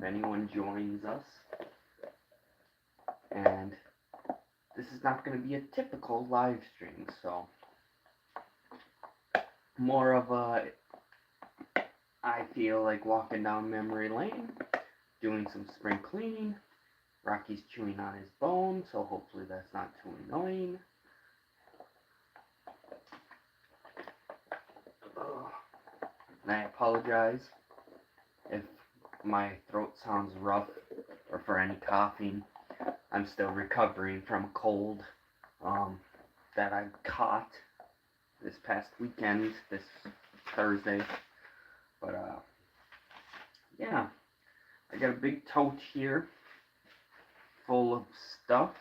anyone joins us. And this is not going to be a typical live stream, so more of a, I feel like walking down memory lane, doing some spring cleaning. Rocky's chewing on his bone, so hopefully that's not too annoying. And I apologize if my throat sounds rough or for any coughing. I'm still recovering from a cold that I caught this past weekend, this Thursday. But yeah, I got a big tote here full of stuff.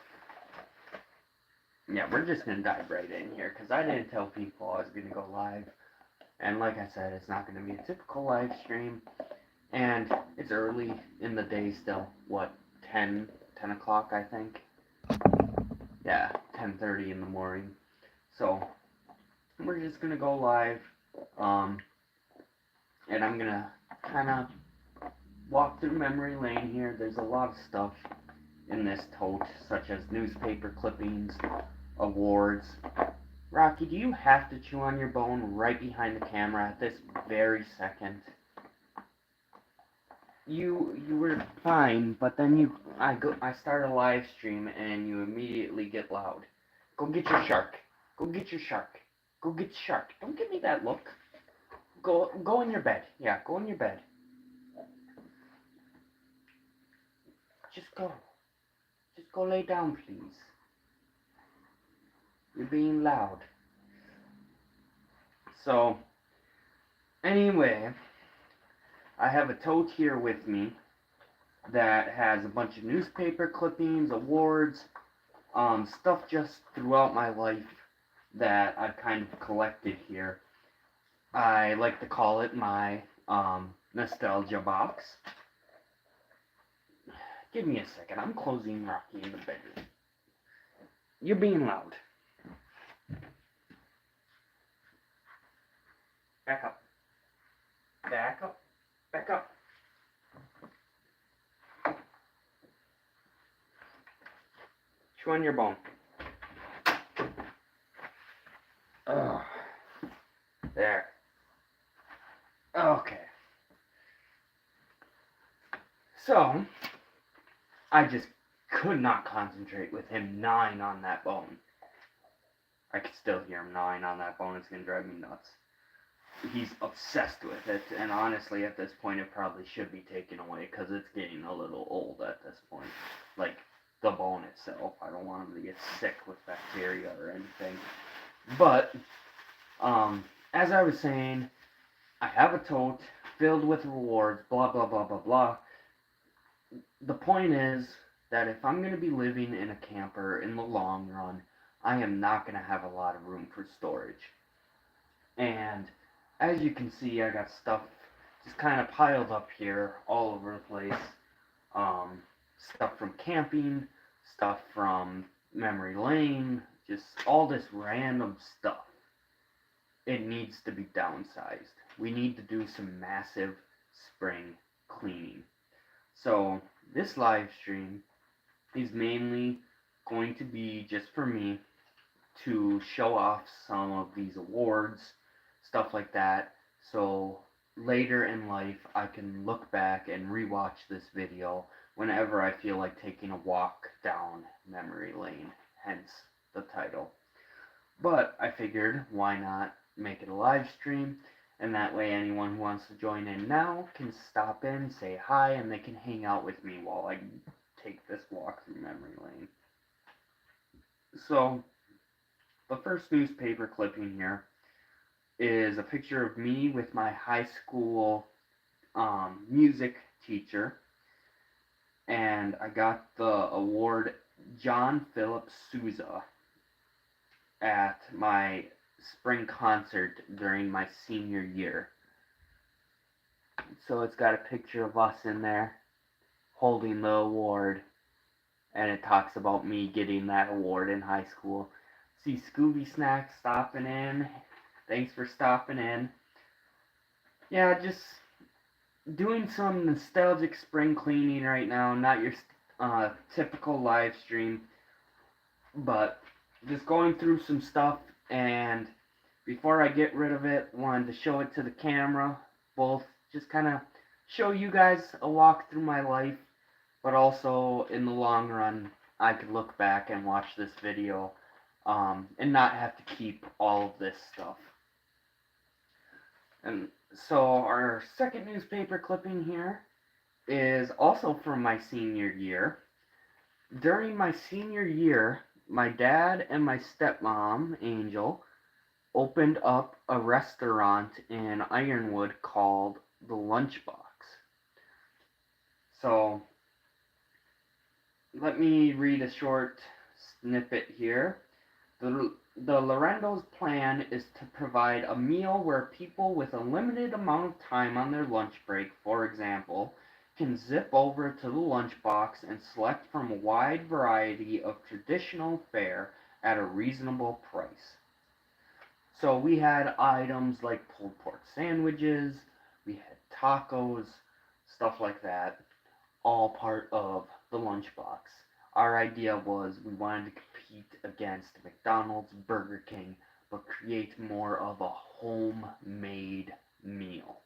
Yeah, we're just gonna dive right in here because I didn't tell people I was gonna go live. And like I said, it's not gonna be a typical live stream. And it's early in the day still. What, 10 o'clock, I think? Yeah, 10:30 in the morning. So, we're just gonna go live. And I'm gonna kind of walk through memory lane here. There's a lot of stuff in this tote, such as newspaper clippings, awards. Rocky, do you have to chew on your bone right behind the camera at this very second? You were fine, but then I start a live stream and you immediately get loud. Go get your shark. Go get your shark. Go get your shark. Don't give me that look. Go in your bed. Yeah, go in your bed. Just go. Just go lay down, please. You're being loud. So, anyway, I have a tote here with me that has a bunch of newspaper clippings, awards, stuff just throughout my life that I've kind of collected here. I like to call it my nostalgia box. Give me a second. I'm closing Rocky in the bedroom. You're being loud. Back up. Back up. Back up. Chew on your bone. Ugh. There. Okay. So, I just could not concentrate with him gnawing on that bone. I could still hear him gnawing on that bone. It's going to drive me nuts. He's obsessed with it, and honestly, at this point, it probably should be taken away because it's getting a little old at this point. Like, the bone itself. I don't want him to get sick with bacteria or anything. But, as I was saying, I have a tote filled with rewards, blah, blah, blah, blah, blah. The point is that if I'm going to be living in a camper in the long run, I am not going to have a lot of room for storage. And as you can see, I got stuff just kind of piled up here all over the place. Stuff from camping, stuff from memory lane, just all this random stuff. It needs to be downsized. We need to do some massive spring cleaning. So this live stream is mainly going to be just for me to show off some of these awards, stuff like that, so later in life I can look back and rewatch this video whenever I feel like taking a walk down memory lane, hence the title. But I figured, why not make it a live stream, and that way anyone who wants to join in now can stop in, say hi, and they can hang out with me while I take this walk through memory lane. So, the first newspaper clipping here is a picture of me with my high school music teacher, and I got the award John Philip Sousa at my spring concert during my senior year. So it's got a picture of us in there holding the award, and it talks about me getting that award in high school. See Scooby Snacks stopping in. Thanks for stopping in. Yeah, just doing some nostalgic spring cleaning right now. Not your typical live stream, but just going through some stuff. And before I get rid of it, wanted to show it to the camera. Both just kind of show you guys a walk through my life, but also in the long run, I could look back and watch this video and not have to keep all of this stuff. And so our second newspaper clipping here is also from my senior year. During my senior year, my dad and my stepmom, Angel, opened up a restaurant in Ironwood called the Lunchbox. So let me read a short snippet here. The Lorendo's plan is to provide a meal where people with a limited amount of time on their lunch break, for example, can zip over to the lunchbox and select from a wide variety of traditional fare at a reasonable price. So we had items like pulled pork sandwiches, we had tacos, stuff like that, all part of the lunchbox. Our idea was we wanted to compete against McDonald's, Burger King, but create more of a homemade meal.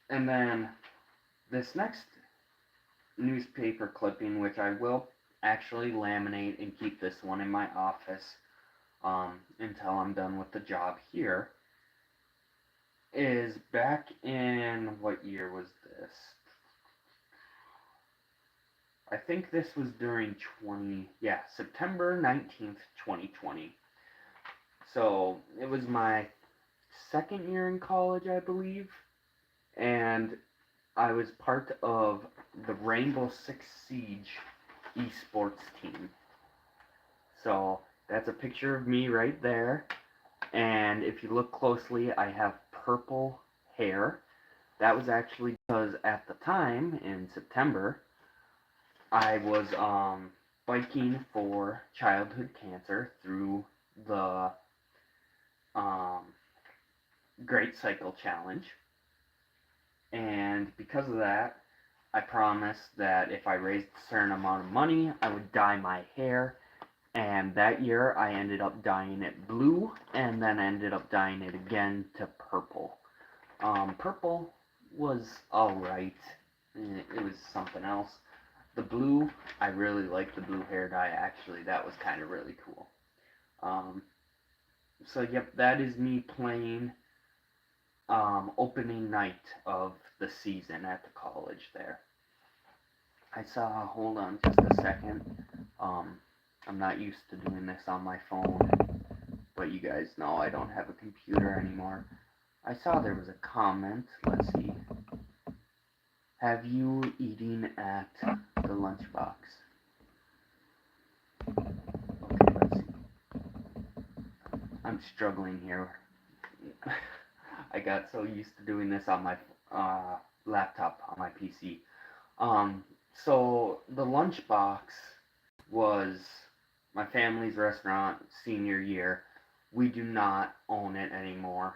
And then this next newspaper clipping, which I will actually laminate and keep this one in my office until I'm done with the job here, is back in, what year was this? I think this was during September 19th, 2020. So it was my second year in college, I believe, and I was part of the Rainbow Six Siege esports team. So that's a picture of me right there, and if you look closely, I have purple hair. That was actually because at the time, in September, I was biking for childhood cancer through the Great Cycle Challenge. And because of that, I promised that if I raised a certain amount of money, I would dye my hair. And that year, I ended up dyeing it blue, and then ended up dyeing it again to purple. Purple was alright. It was something else. The blue, I really like the blue hair dye, actually. That was kind of really cool. So, yep, that is me playing opening night of the season at the college there. Hold on just a second. I'm not used to doing this on my phone, but you guys know I don't have a computer anymore. I saw there was a comment. Let's see. Have you eating at the lunchbox? Okay, let's see. I'm struggling here. I got so used to doing this on my laptop, on my PC. So the lunchbox was my family's restaurant senior year. We do not own it anymore.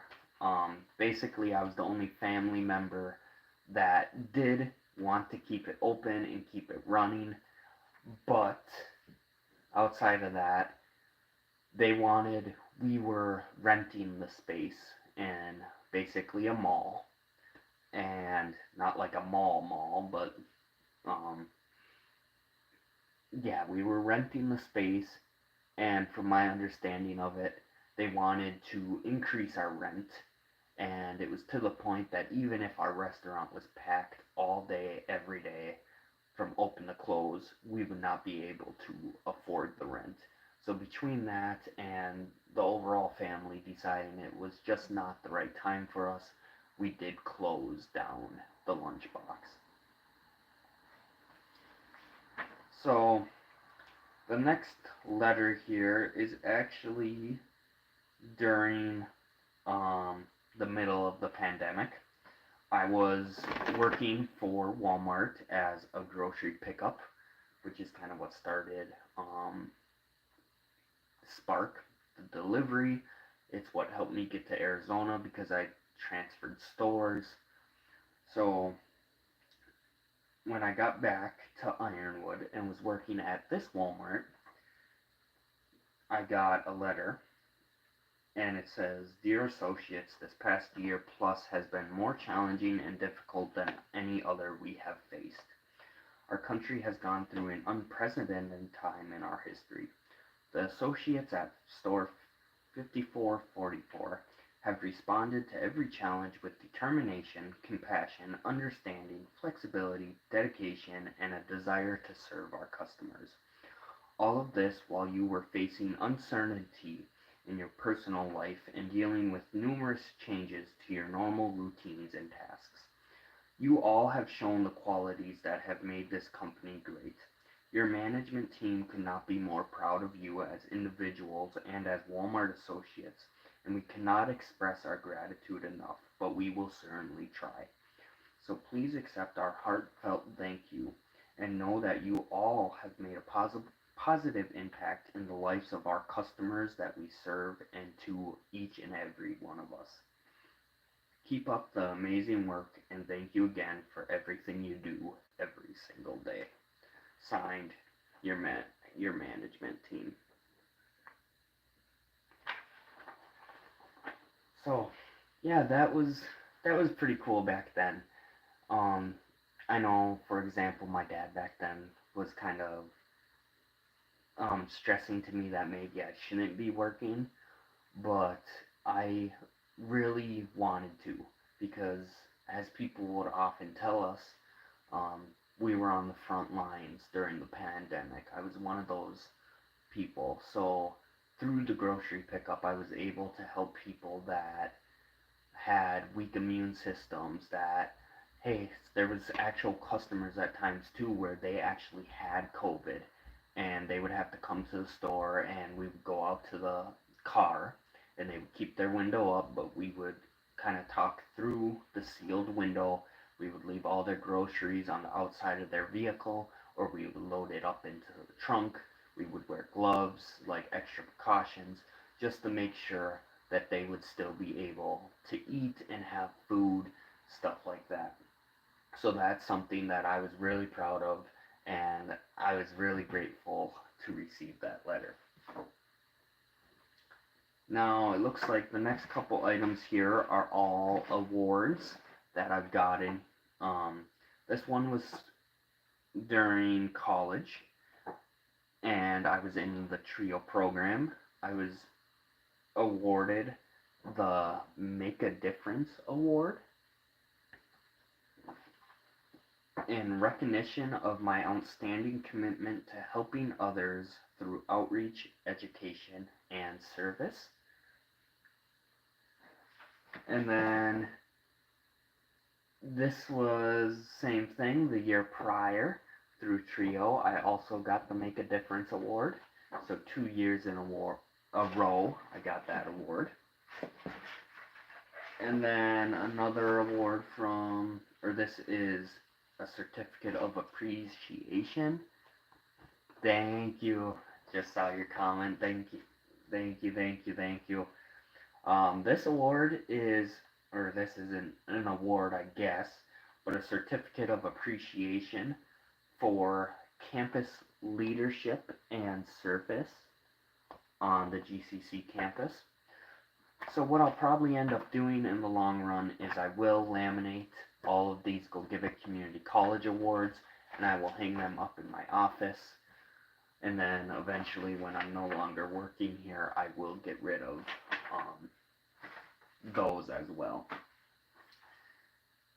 Basically, I was the only family member that did want to keep it open and keep it running, but outside of that, we were renting the space in basically a mall, and not like a mall, but yeah, we were renting the space, and from my understanding of it, they wanted to increase our rent, and it was to the point that even if our restaurant was packed all day, every day, from open to close, we would not be able to afford the rent. So between that and the overall family deciding it was just not the right time for us, we did close down the lunchbox. So the next letter here is actually during the middle of the pandemic. I was working for Walmart as a grocery pickup, which is kind of what started Spark, the delivery. It's what helped me get to Arizona because I transferred stores. So when I got back to Ironwood and was working at this Walmart, I got a letter and it says, "Dear associates, this past year plus has been more challenging and difficult than any other we have faced. Our country has gone through an unprecedented time in our history. The associates at store 5444 have responded to every challenge with determination, compassion, understanding, flexibility, dedication, and a desire to serve our customers. All of this while you were facing uncertainty in your personal life and dealing with numerous changes to your normal routines and tasks. You all have shown the qualities that have made this company great. Your management team could not be more proud of you as individuals and as Walmart associates, and we cannot express our gratitude enough, but we will certainly try. So please accept our heartfelt thank you and know that you all have made a positive impact in the lives of our customers that we serve and to each and every one of us. Keep up the amazing work and thank you again for everything you do every single day." Signed, your management team. So, yeah, that was pretty cool back then. Um, I know, for example, my dad back then was kind of stressing to me that maybe I shouldn't be working, but I really wanted to because, as people would often tell us, um, we were on the front lines during the pandemic. I was one of those people. So through the grocery pickup, I was able to help people that had weak immune systems. That, hey, there was actual customers at times too where they actually had COVID, and they would have to come to the store, and we would go out to the car, and they would keep their window up, but we would kind of talk through the sealed window. We would leave all their groceries on the outside of their vehicle, or we would load it up into the trunk. We would wear gloves, like extra precautions, just to make sure that they would still be able to eat and have food, stuff like that. So that's something that I was really proud of, and I was really grateful to receive that letter. Now, it looks like the next couple items here are all awards that I've gotten. This one was during college, and I was in the TRIO program. I was awarded the Make a Difference Award in recognition of my outstanding commitment to helping others through outreach, education, and service. And then this was same thing the year prior through TRIO. I also got the Make a Difference Award. So 2 years in a row, I got that award. And then another award this is a certificate of appreciation. Thank you. Just saw your comment. Thank you. Thank you, thank you, thank you. This award this isn't an award, I guess, but a certificate of appreciation for campus leadership and service on the GCC campus. So what I'll probably end up doing in the long run is I will laminate all of these Go Give It Community College awards, and I will hang them up in my office. And then eventually, when I'm no longer working here, I will get rid of those as well.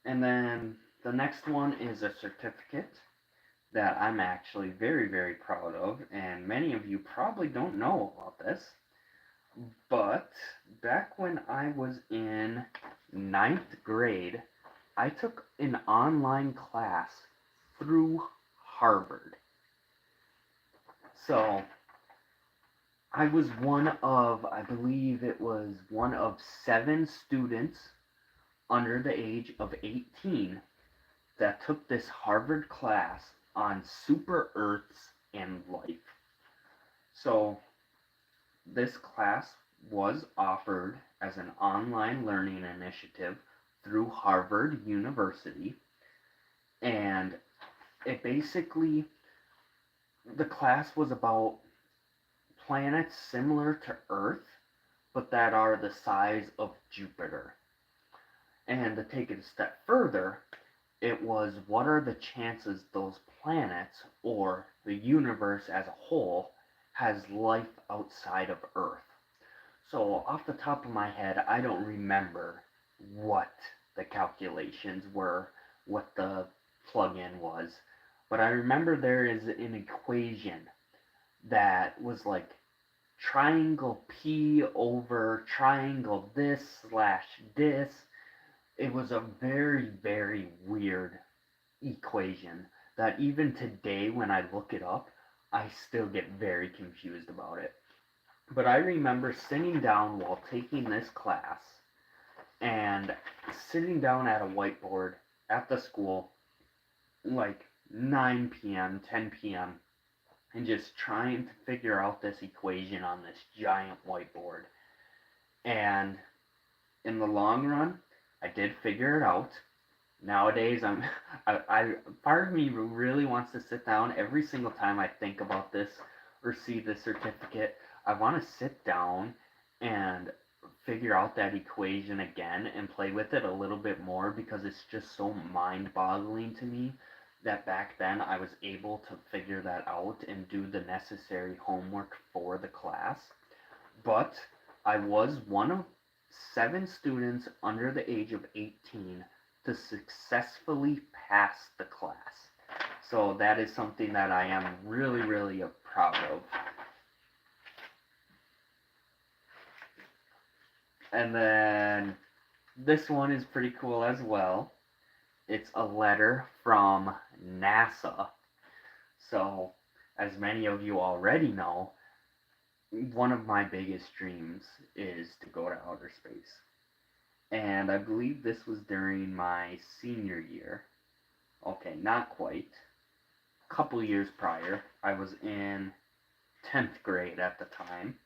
And then the next one is a certificate that I'm actually very, very proud of, and many of you probably don't know about this, but back when I was in 9th grade, I took an online class through Harvard. So I was I believe it was one of 7 students under the age of 18 that took this Harvard class on super Earths and life. So this class was offered as an online learning initiative through Harvard University. And it basically, the class was about planets similar to Earth, but that are the size of Jupiter. And to take it a step further, it was what are the chances those planets or the universe as a whole has life outside of Earth. So, off the top of my head, I don't remember what the calculations were, what the plug-in was, but I remember there is an equation that was like triangle P over triangle this slash this. It was a very, very weird equation that even today, when I look it up, I still get very confused about it. But I remember sitting down while taking this class and sitting down at a whiteboard at the school like 9 p.m., 10 p.m., and just trying to figure out this equation on this giant whiteboard. And in the long run, I did figure it out. Nowadays, part of me really wants to sit down every single time I think about this or see the certificate. I want to sit down and figure out that equation again and play with it a little bit more because it's just so mind-boggling to me that back then I was able to figure that out and do the necessary homework for the class. But I was one of 7 students under the age of 18 to successfully pass the class. So that is something that I am really, really proud of. And then this one is pretty cool as well. It's a letter from NASA. So, as many of you already know, one of my biggest dreams is to go to outer space. And I believe this was during my senior year. Okay, not quite. A couple years prior. I was in 10th grade at the time.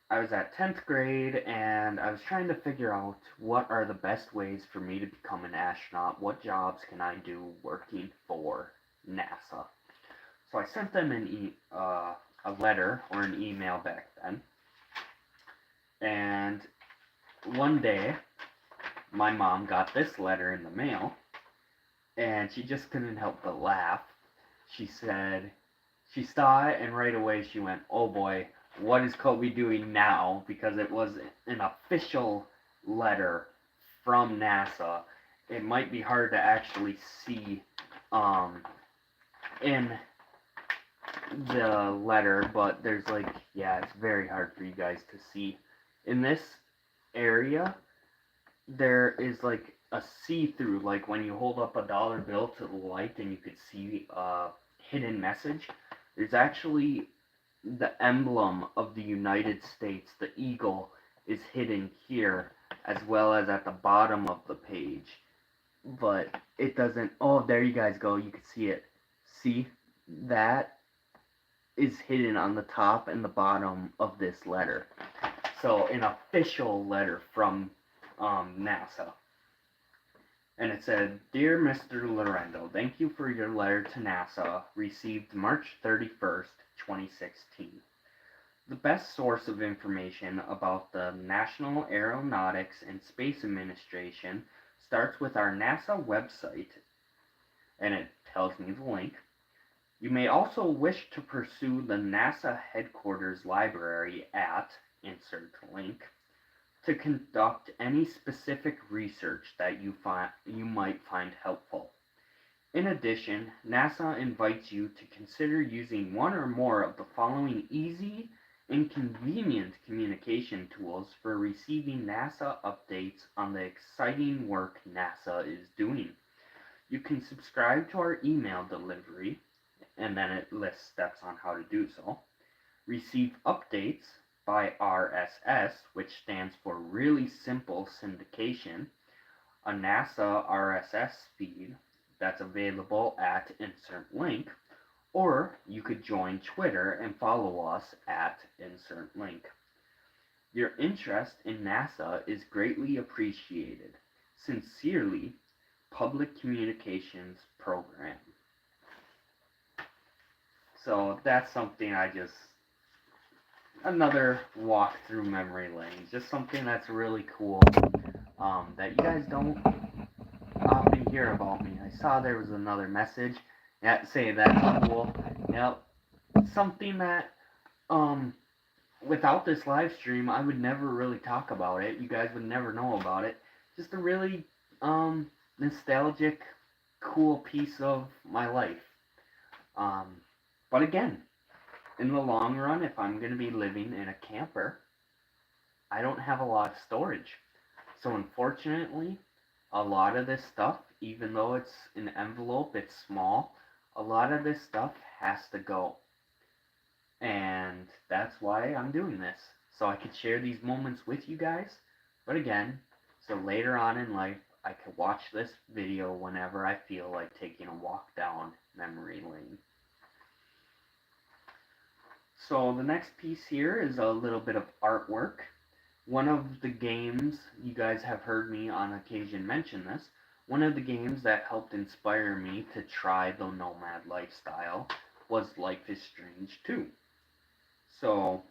I was at 10th grade and I was trying to figure out what are the best ways for me to become an astronaut. What jobs can I do working for NASA? So I sent them a letter or an email back then. And one day, my mom got this letter in the mail, and she just couldn't help but laugh. She said, she saw it, and right away she went, "Oh boy, what is Kobe doing now?" Because it was an official letter from NASA. It might be hard to actually see in the letter, but there's like, yeah, it's very hard for you guys to see. In this area, there is like a see-through, like when you hold up a dollar bill to the light and you could see a hidden message. There's actually the emblem of the United States, the eagle, is hidden here as well as at the bottom of the page. But it doesn't, oh, there you guys go, you can see it. See? That is hidden on the top and the bottom of this letter. So, an official letter from NASA. And it said, "Dear Mr. Lorendo, thank you for your letter to NASA, received March 31st, 2016. The best source of information about the National Aeronautics and Space Administration starts with our NASA website," and it tells me the link. "You may also wish to pursue the NASA headquarters library at," insert link, "to conduct any specific research that you might find helpful. In addition, NASA invites you to consider using one or more of the following easy and convenient communication tools for receiving NASA updates on the exciting work NASA is doing. You can subscribe to our email delivery," and then it lists steps on how to do so, "receive updates by RSS, which stands for Really Simple Syndication, a NASA RSS feed that's available at insert link, or you could join Twitter and follow us at insert link." Your interest in NASA is greatly appreciated. Sincerely, Public Communications Program. So that's something another walk through memory lane. Just something that's really cool that you guys don't often hear about me. I saw there was another message. Yeah, say that's cool. Yep. Something that without this live stream I would never really talk about it. You guys would never know about it. Just a really nostalgic, cool piece of my life. But again, in the long run, if I'm gonna be living in a camper, I don't have a lot of storage. So unfortunately, a lot of this stuff, even though it's an envelope, it's small, a lot of this stuff has to go. And that's why I'm doing this. So I could share these moments with you guys. But again, so later on in life, I could watch this video whenever I feel like taking a walk down memory lane. So the next piece here is a little bit of artwork. One of the games, you guys have heard me on occasion mention this, one of the games that helped inspire me to try the nomad lifestyle was Life is Strange 2. So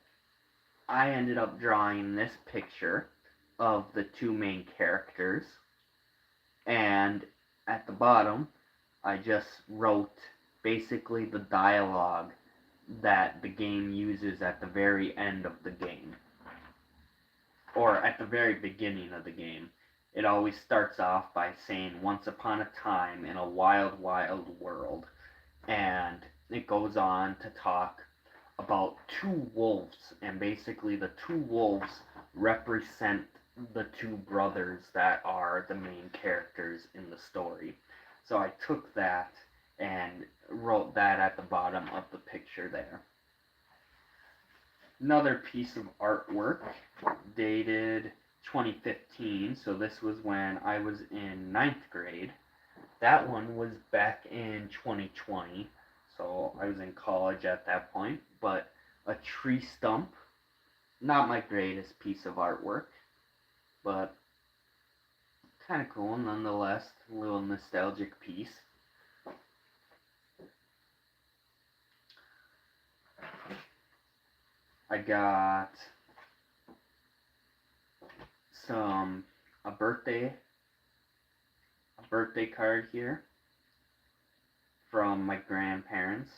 I ended up drawing this picture of the two main characters, and at the bottom I just wrote basically the dialogue that the game uses at the very end of the game, or at the very beginning of the game. It always starts off by saying, "Once upon a time in a wild, wild world." And it goes on to talk about two wolves, and basically the two wolves represent the two brothers that are the main characters in the story. So I took that and wrote that at the bottom of the picture there. Another piece of artwork dated 2015, so this was when I was in 9th grade. That one was back in 2020, so I was in college at that point, but a tree stump, not my greatest piece of artwork, but kind of cool nonetheless, a little nostalgic piece. I got a birthday card here from my grandparents.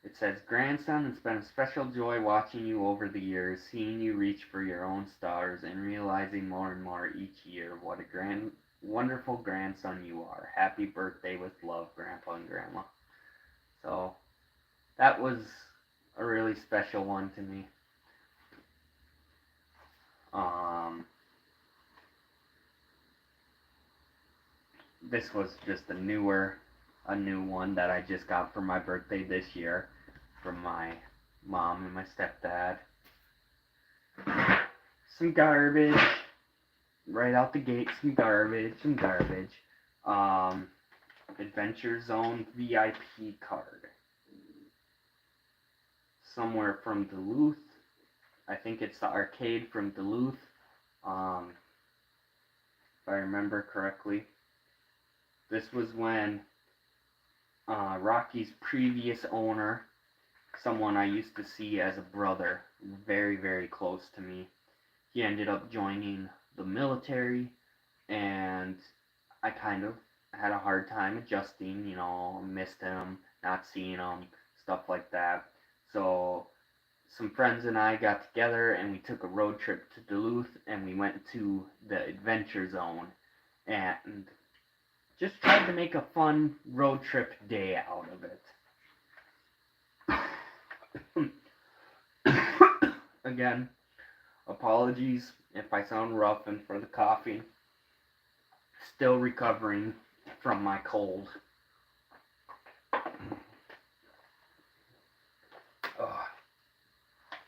It says, "Grandson, it's been a special joy watching you over the years, seeing you reach for your own stars and realizing more and more each year what a wonderful grandson you are. Happy birthday with love, Grandpa and Grandma." So that was a really special one to me. This was just a new one that I just got for my birthday this year from my mom and my stepdad. Some garbage. Right out the gate, some garbage. Adventure Zone VIP card. Somewhere from Duluth. I think it's the arcade from Duluth. If I remember correctly. This was when Rocky's previous owner, someone I used to see as a brother, very, very close to me, he ended up joining the military, and I kind of had a hard time adjusting, missed him, not seeing him, stuff like that. So some friends and I got together and we took a road trip to Duluth and we went to the Adventure Zone and just tried to make a fun road trip day out of it. Again, apologies if I sound rough and for the coffee. Still recovering from my cold.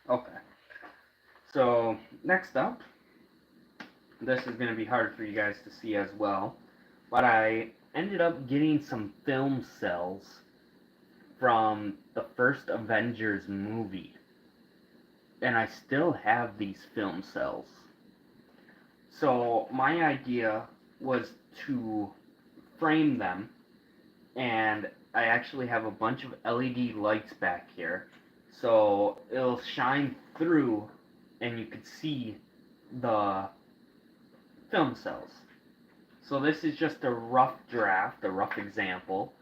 Okay. So, next up, this is going to be hard for you guys to see as well, but I ended up getting some film cells from the first Avengers movie. and I still have these film cells. So my idea was to frame them, and I actually have a bunch of LED lights back here, so it'll shine through and you can see the film cells. So this is just a rough draft, a rough example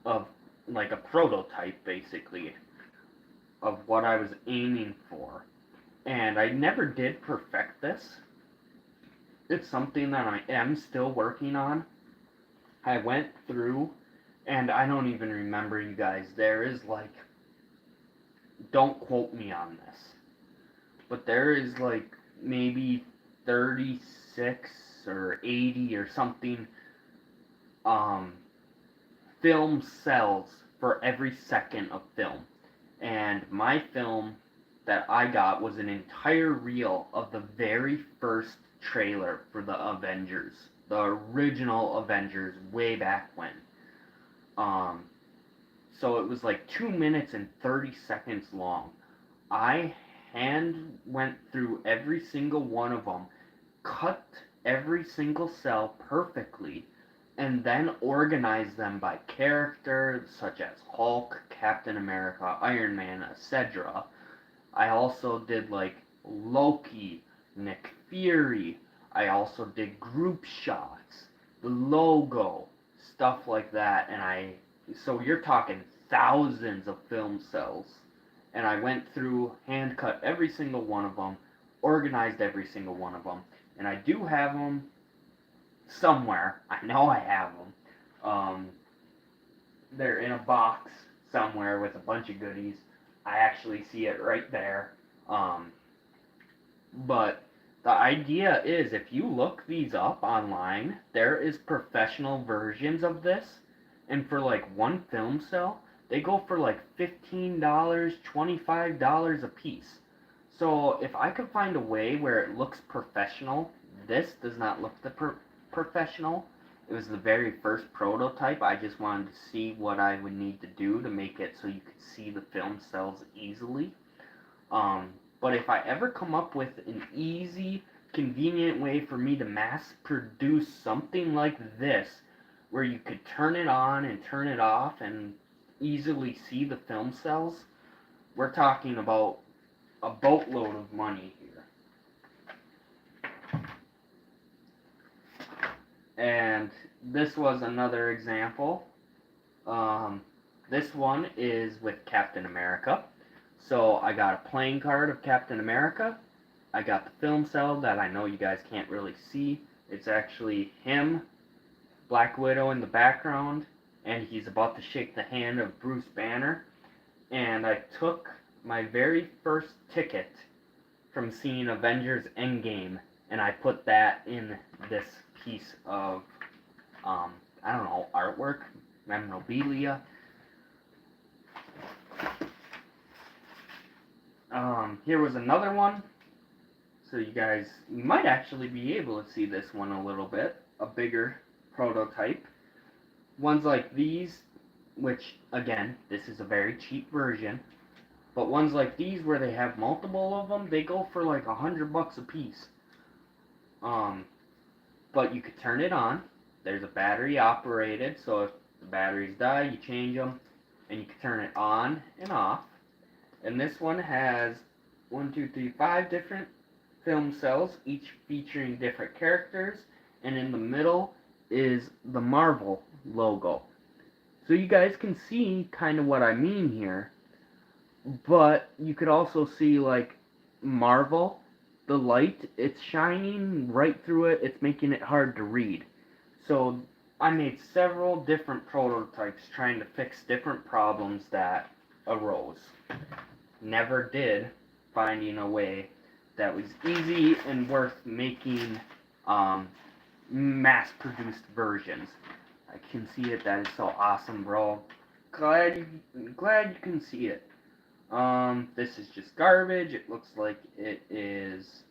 of like a prototype basically of what I was aiming for. And I never did perfect this. It's something that I am still working on. I went through, and I don't even remember, you guys. There is like, don't quote me on this, but there is like maybe 36 or 80 or something film cells for every second of film. And my film that I got was an entire reel of the very first trailer for the Avengers, the original Avengers, way back when. So it was like 2 minutes and 30 seconds long. I hand went through every single one of them, cut every single cell perfectly, and then organized them by character, such as Hulk, Captain America, Iron Man, etc. I also did like Loki, Nick Fury. I also did group shots, the logo, stuff like that. And so you're talking thousands of film cells. And I went through, hand cut every single one of them, organized every single one of them. And I do have them somewhere. I know I have them. They're in a box somewhere with a bunch of goodies. I actually see it right there. But the idea is, if you look these up online, there is professional versions of this, and for like one film cell, they go for like $15, $25 a piece. So if I could find a way where it looks professional, this does not look professional. It was the very first prototype. I just wanted to see what I would need to do to make it so you could see the film cells easily. But if I ever come up with an easy, convenient way for me to mass produce something like this, where you could turn it on and turn it off and easily see the film cells, we're talking about a boatload of money here. And this was another example. This one is with Captain America. So I got a playing card of Captain America. I got the film cell that I know you guys can't really see. It's actually him, Black Widow in the background, and he's about to shake the hand of Bruce Banner. And I took my very first ticket from seeing Avengers Endgame, and I put that in this piece of, I don't know, artwork, memorabilia. Here was another one. So you might actually be able to see this one a little bit, a bigger prototype. Ones like these, which, again, this is a very cheap version, but ones like these where they have multiple of them, they go for like $100 a piece. But you could turn it on. There's a battery operated, so if the batteries die, you change them, and you can turn it on and off. And this one has 5 different film cells, each featuring different characters, and in the middle is the Marvel logo. So you guys can see kind of what I mean here, but you could also see like Marvel, the light, it's shining right through it, it's making it hard to read. So I made several different prototypes trying to fix different problems that arose. Never did finding a way that was easy and worth making mass-produced versions. I can see it. That is so awesome, bro. Glad you can see it. This is just garbage. It looks like it is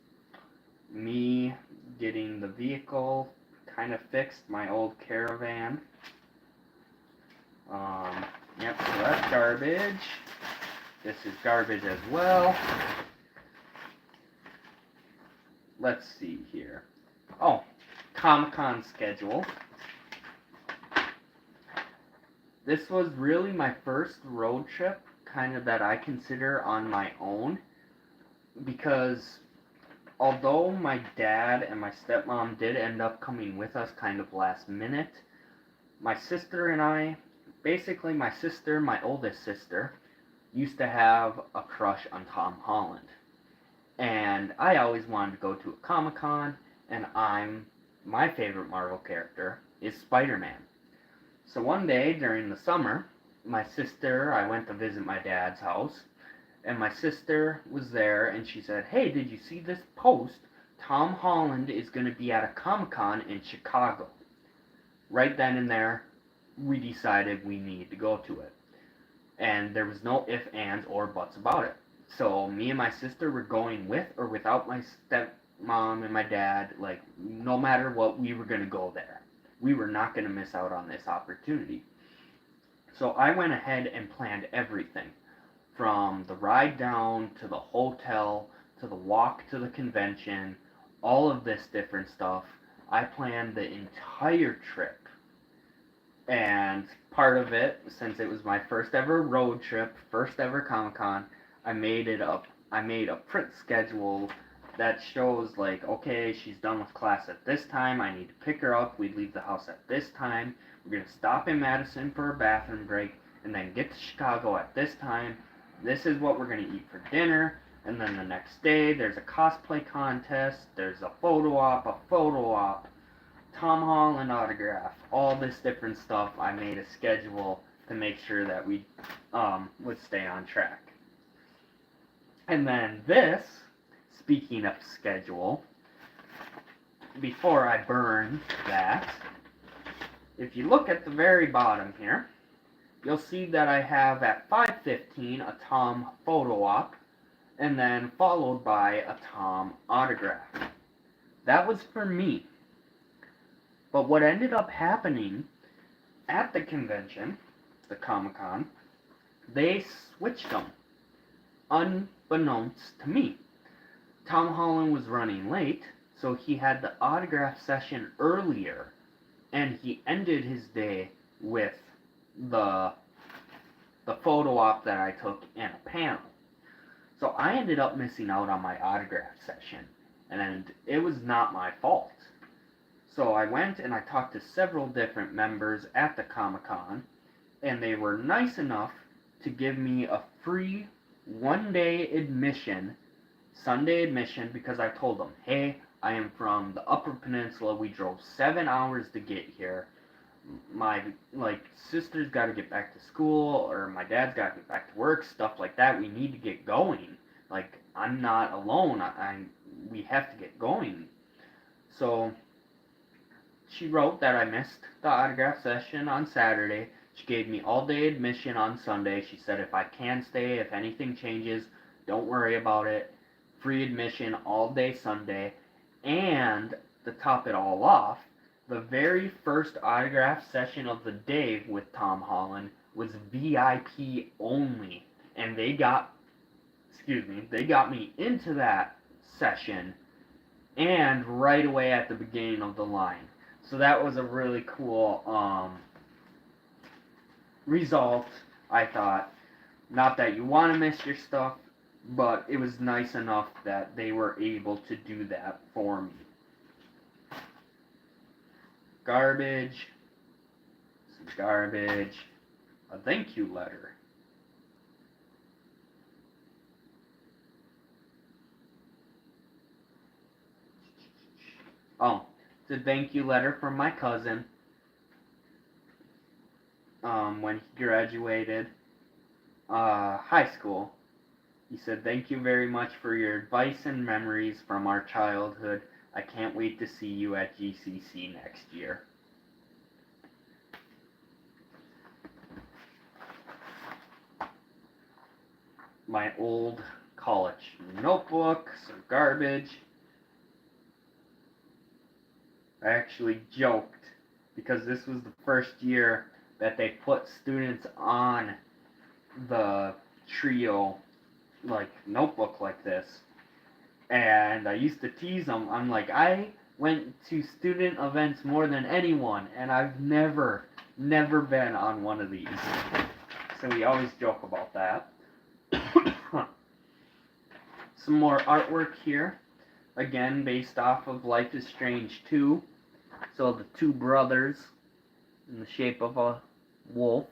me getting the vehicle kind of fixed, my old Caravan. Yep, so that's garbage. This is garbage as well. let's see here. Oh, Comic-Con schedule. This was really my first road trip, kind of that I consider on my own, because although my dad and my stepmom did end up coming with us kind of last minute, my sister and I, basically my sister, my oldest sister, used to have a crush on Tom Holland. And I always wanted to go to a Comic-Con, and my favorite Marvel character is Spider-Man. So one day during the summer, I went to visit my dad's house, and my sister was there, and she said, "Hey, did you see this post? Tom Holland is going to be at a Comic-Con in Chicago." Right then and there, we decided we need to go to it. And there was no ifs, ands, or buts about it. So me and my sister were going with or without my stepmom and my dad. Like, no matter what, we were going to go there. We were not going to miss out on this opportunity. So I went ahead and planned everything, from the ride down to the hotel to the walk to the convention, all of this different stuff. I planned the entire trip. And part of it, since it was my first ever road trip, first ever Comic-Con, I made a print schedule that shows, like, okay, she's done with class at this time, I need to pick her up, we leave the house at this time, we're going to stop in Madison for a bathroom break, and then get to Chicago at this time, this is what we're going to eat for dinner, and then the next day there's a cosplay contest, there's a photo op, Tom Holland autograph, all this different stuff. I made a schedule to make sure that we would stay on track. And then this, speaking of schedule, before I burn that, if you look at the very bottom here, you'll see that I have at 5:15 a Tom photo op, and then followed by a Tom autograph. That was for me. But what ended up happening at the convention, the Comic-Con, they switched them, unbeknownst to me. Tom Holland was running late, so he had the autograph session earlier, and he ended his day with the photo op that I took and a panel. So I ended up missing out on my autograph session, and it was not my fault. So I went and I talked to several different members at the Comic-Con, and they were nice enough to give me a free one-day admission, Sunday admission, because I told them, hey, I am from the Upper Peninsula, we drove 7 hours to get here, my, sister's got to get back to school, or my dad's got to get back to work, stuff like that, we need to get going, I'm not alone, we have to get going. So she wrote that I missed the autograph session on Saturday. She gave me all-day admission on Sunday. She said if I can stay, if anything changes, don't worry about it. Free admission all day Sunday. And to top it all off, the very first autograph session of the day with Tom Holland was VIP only. And they got me into that session and right away at the beginning of the line. So that was a really cool result, I thought. Not that you want to miss your stuff, but it was nice enough that they were able to do that for me. Garbage, a thank you letter. Oh, it's a thank you letter from my cousin when he graduated high school. He said, "Thank you very much for your advice and memories from our childhood. I can't wait to see you at GCC next year." My old college notebooks are garbage. I actually joked because this was the first year that they put students on the trio notebook like this, And I used to tease him. I'm like, I went to student events more than anyone, and I've never been on one of these. So we always joke about that. Some more artwork here. Again, based off of Life is Strange 2. So the two brothers in the shape of a wolf.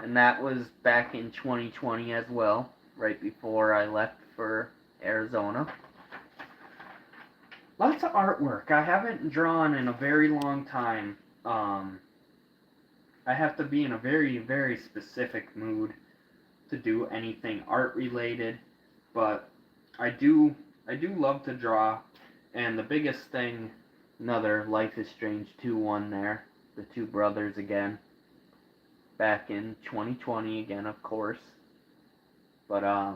And that was back in 2020 as well, right before I left for Arizona. Lots of artwork. I haven't drawn in a very long time. I have to be in a very, very specific mood to do anything art related, but I do love to draw. And the biggest thing, another Life is Strange 2 one there, the two brothers again, back in 2020 again, of course. But I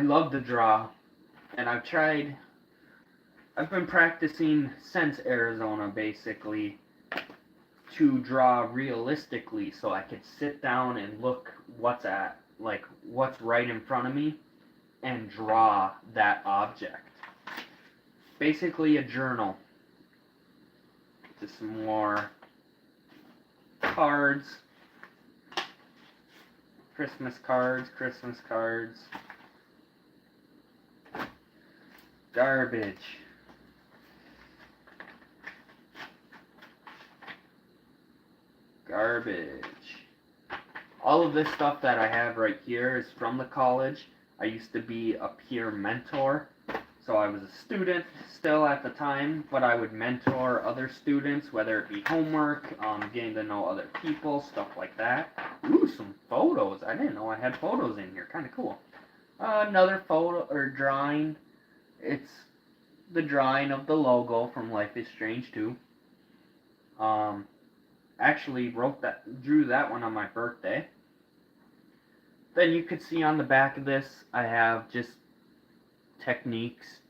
love to draw, and I've been practicing since Arizona, basically, to draw realistically, so I could sit down and look what's right in front of me, and draw that object. Basically a journal. Just some more cards. Christmas cards. Garbage. All of this stuff that I have right here is from the college. I used to be a peer mentor, so I was a student still at the time, but I would mentor other students, whether it be homework, getting to know other people, stuff like that. Ooh, some photos. I didn't know I had photos in here. Kind of cool. Another photo or drawing. It's the drawing of the logo from Life is Strange 2. Actually drew that one on my birthday. Then you could see on the back of this, I have just techniques,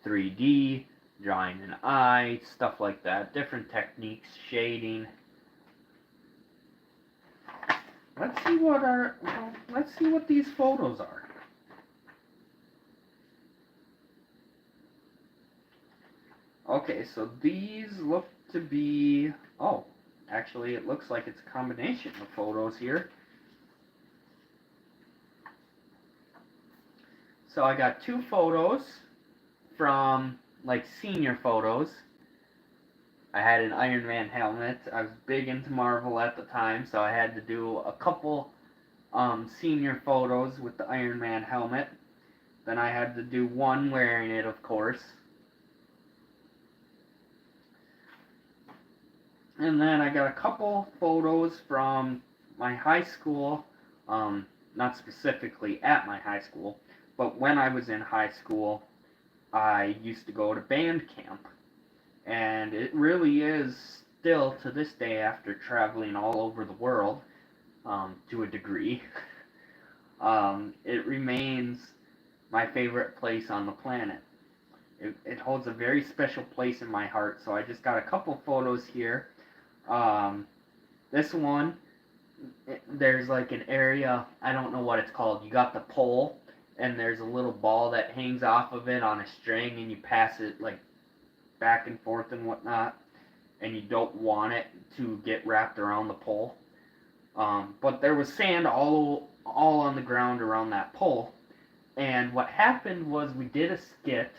3D, drawing an eye, stuff like that, different techniques, shading. Let's see what these photos are. Okay, so these look to be, actually it looks like it's a combination of photos here. So I got two photos from senior photos. I had an Iron Man helmet. I was big into Marvel at the time, so I had to do a couple senior photos with the Iron Man helmet. Then I had to do one wearing it, of course. And then I got a couple photos from my high school, not specifically at my high school, but when I was in high school, I used to go to band camp. And it really is still, to this day, after traveling all over the world, to a degree, it remains my favorite place on the planet. It holds a very special place in my heart, so I just got a couple photos here. This one, there's an area, I don't know what it's called. You got the pole, and there's a little ball that hangs off of it on a string, and you pass it back and forth and whatnot, and you don't want it to get wrapped around the pole. But there was sand all on the ground around that pole, and what happened was we did a skit,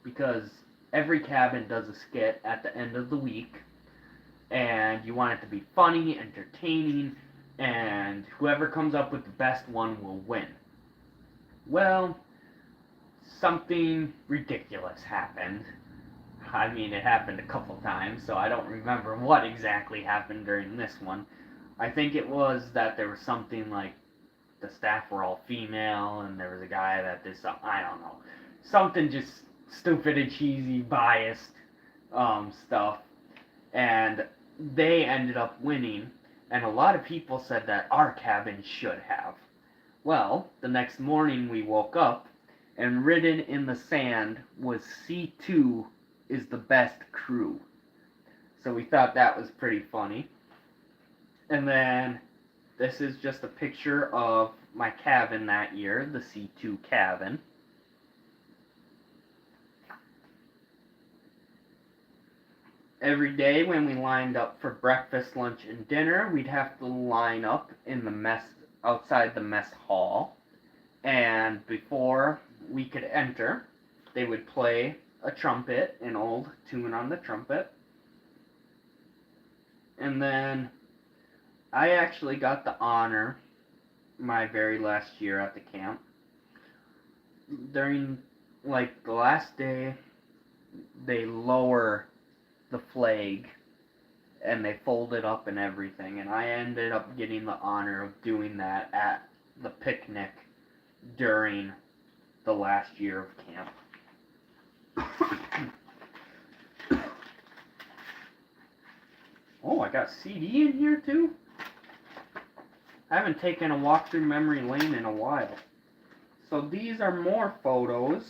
because every cabin does a skit at the end of the week, and you want it to be funny, entertaining, and whoever comes up with the best one will win. Well, something ridiculous happened. I mean, it happened a couple times, so I don't remember what exactly happened during this one. I think it was that there was something the staff were all female, and there was a guy that did something, I don't know. Something just stupid and cheesy, biased stuff. And they ended up winning, and a lot of people said that our cabin should have. Well, the next morning we woke up, and written in the sand was C2 is the best crew. So we thought that was pretty funny. And then This is just a picture of my cabin that year, the C2 cabin. Every day when we lined up for breakfast, lunch, and dinner, we'd have to line up in the mess outside the mess hall. And before we could enter, they would play a trumpet, an old tune on the trumpet. And then I actually got the honor my very last year at the camp. During like the last day, they lower the flag and they fold it up and everything, and I ended up getting the honor of doing that at the picnic during the last year of camp. Oh, I got CD in here too? I haven't taken a walk through memory lane in a while. So these are more photos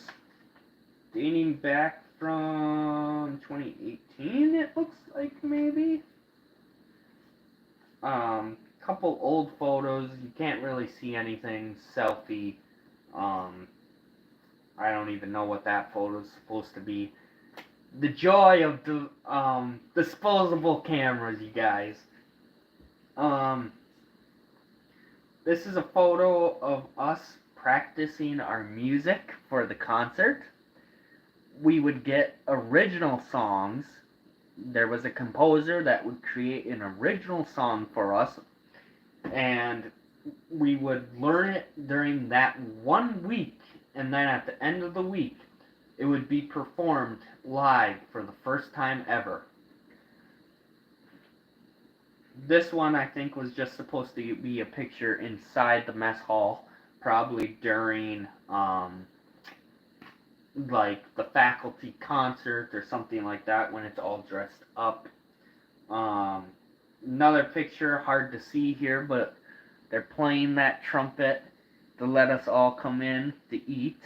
dating back from 2018, it looks like, maybe. Couple old photos. You can't really see anything. Selfie. I don't even know what that photo is supposed to be. The joy of the disposable cameras, you guys. This is a photo of us practicing our music for the concert. We would get original songs. There was a composer that would create an original song for us, and we would learn it during that 1 week, and then at the end of the week, it would be performed live for the first time ever. This one, I think, was just supposed to be a picture inside the mess hall, probably during like the faculty concert or something like that, when it's all dressed up. Another picture, hard to see here, but they're playing that trumpet to let us all come in to eat.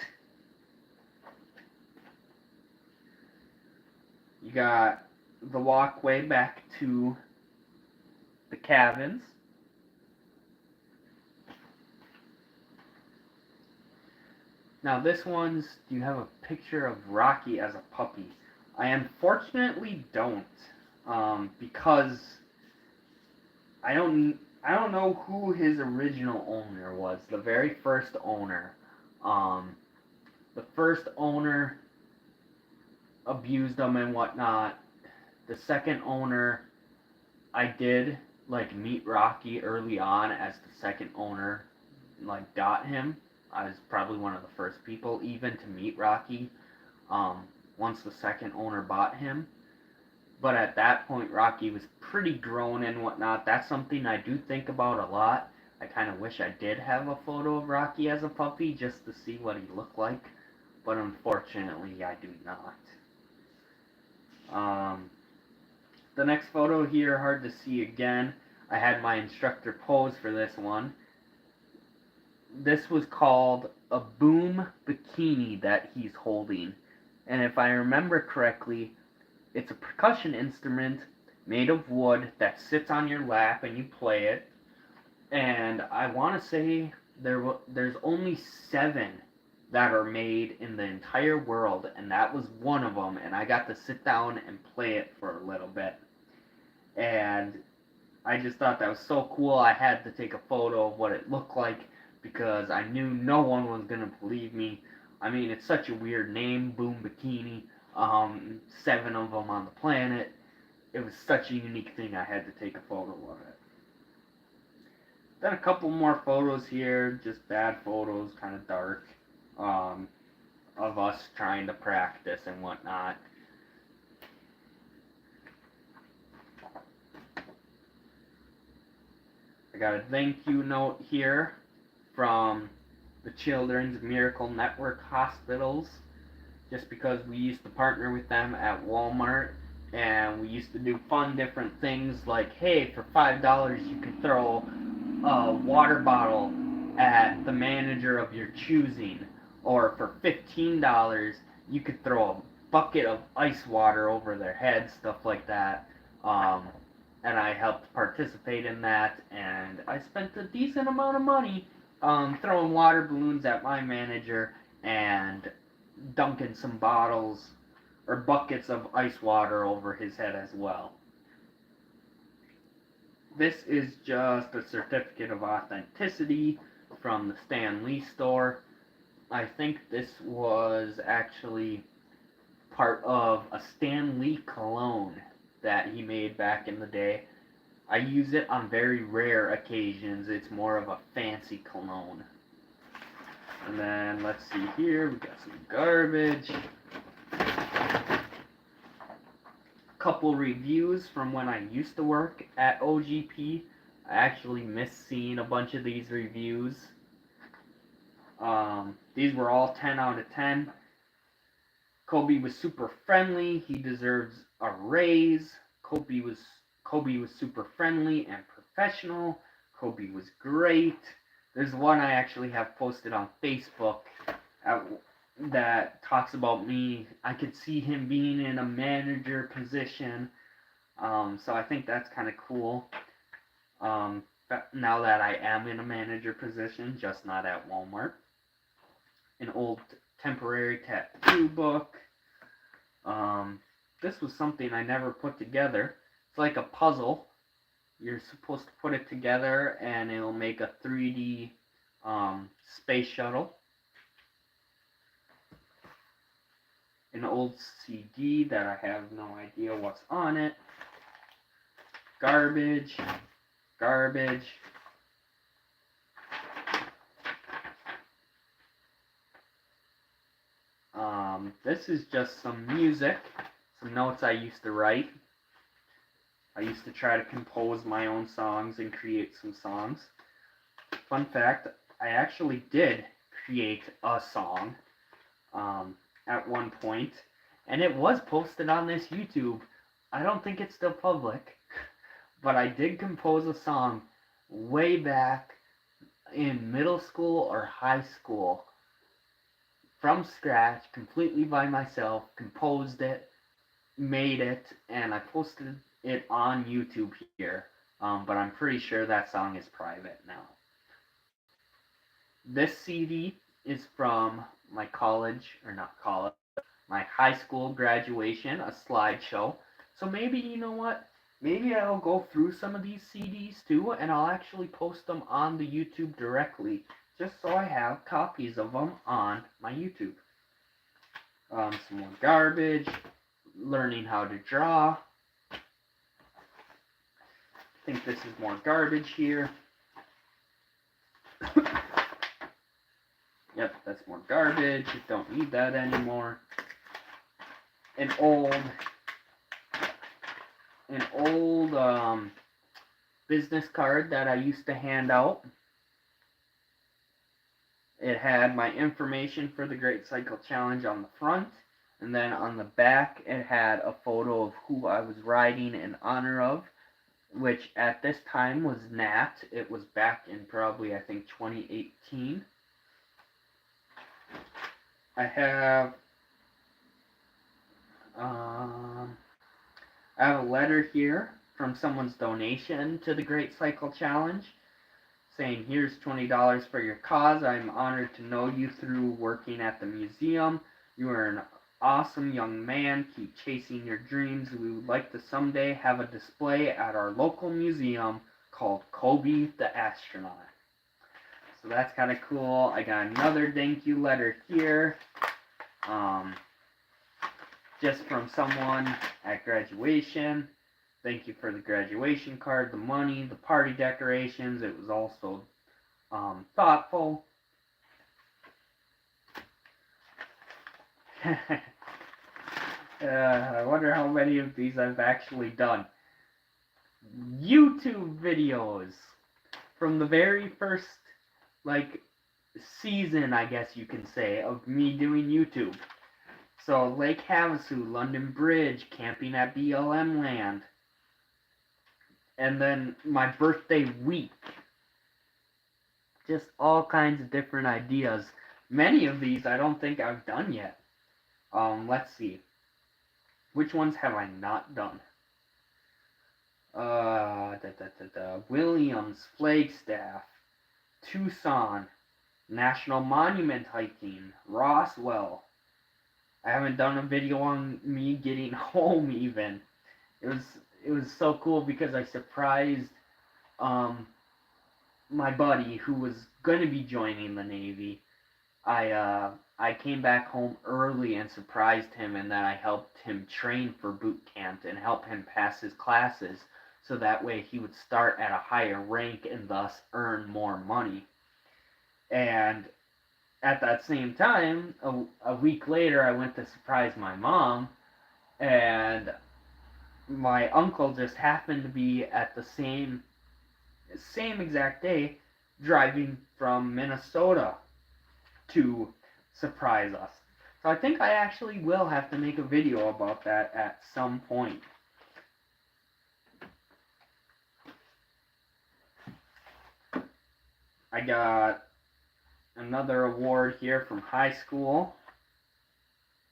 You got the walkway back to the cabins. Now this one's, do you have a picture of Rocky as a puppy? I unfortunately don't, because I don't know who his original owner was. The very first owner. The first owner abused him and whatnot. The second owner, I did like meet Rocky early on as the second owner like got him. I was probably one of the first people even to meet Rocky once the second owner bought him. But at that point, Rocky was pretty grown and whatnot. That's something I do think about a lot. I kind of wish I did have a photo of Rocky as a puppy just to see what he looked like. But unfortunately, I do not. The next photo here, hard to see again. I had my instructor pose for this one. This was called a boom bikini that he's holding. And if I remember correctly, it's a percussion instrument made of wood that sits on your lap and you play it. And I want to say there's only 7 that are made in the entire world, and that was one of them. And I got to sit down and play it for a little bit. And I just thought that was so cool. I had to take a photo of what it looked like because I knew no one was going to believe me. I mean, it's such a weird name, Boom Bikini. 7 of them on the planet. It was such a unique thing, I had to take a photo of it. Then a couple more photos here, just bad photos, kind of dark, of us trying to practice and whatnot. I got a thank you note here from the Children's Miracle Network Hospitals, just because we used to partner with them at Walmart, and we used to do fun different things like, hey, for $5 you could throw a water bottle at the manager of your choosing, or for $15 you could throw a bucket of ice water over their head, stuff like that. and I helped participate in that, and I spent a decent amount of money throwing water balloons at my manager and dunking some bottles or buckets of ice water over his head as well. This is just a certificate of authenticity from the Stan Lee store. I think this was actually part of a Stan Lee cologne that he made back in the day. I use it on very rare occasions. It's more of a fancy cologne. And then let's see here, we got some garbage. Couple reviews from when I used to work at OGP. I actually miss seeing a bunch of these reviews. These were all 10 out of 10. Kobe was super friendly. He deserves a raise. Kobe was super friendly and professional. Kobe was great. There's one I actually have posted on Facebook that talks about me. I could see him being in a manager position. So I think that's kind of cool. Now that I am in a manager position, just not at Walmart. An old temporary tattoo book. This was something I never put together. It's like a puzzle. You're supposed to put it together and it'll make a 3D space shuttle. An old CD that I have no idea what's on it. Garbage. Garbage. This is just some music, some notes I used to write. I used to try to compose my own songs and create some songs. Fun fact, I actually did create a song at one point, and it was posted on this YouTube. I don't think it's still public, but I did compose a song way back in middle school or high school. From scratch, completely by myself, composed it, made it, and I posted it on YouTube here, but I'm pretty sure that song is private now. This CD is from my my high school graduation, a slideshow. So maybe, you know what, maybe I'll go through some of these CDs too, and I'll actually post them on the YouTube directly, just so I have copies of them on my YouTube. Some more garbage, learning how to draw. I think this is more garbage here. Yep, that's more garbage. Don't need that anymore. An old business card that I used to hand out. It had my information for the Great Cycle Challenge on the front, and then on the back it had a photo of who I was riding in honor of, which at this time was Nat. It was back in probably, I think, 2018. I have a letter here from someone's donation to the Great Cycle Challenge, saying, "Here's $20 for your cause. I'm honored to know you through working at the museum. You are an awesome young man. Keep chasing your dreams. We would like to someday have a display at our local museum called Kobe the Astronaut." So that's kind of cool. I got another thank you letter here. Just from someone at graduation. Thank you for the graduation card, the money, the party decorations. It was also thoughtful. I wonder how many of these I've actually done. YouTube videos from the very first, season, I guess you can say, of me doing YouTube. So, Lake Havasu, London Bridge, camping at BLM Land. And then my birthday week. Just all kinds of different ideas. Many of these I don't think I've done yet. Let's see. Which ones have I not done? Williams, Flagstaff, Tucson, National Monument hiking, Roswell. I haven't done a video on me getting home even. It was so cool because I surprised my buddy who was going to be joining the Navy. I came back home early and surprised him, and then I helped him train for boot camp and help him pass his classes so that way he would start at a higher rank and thus earn more money. And at that same time, a week later, I went to surprise my mom, and my uncle just happened to be at the same exact day driving from Minnesota to surprise us. So I think I actually will have to make a video about that at some point. I got another award here from high school.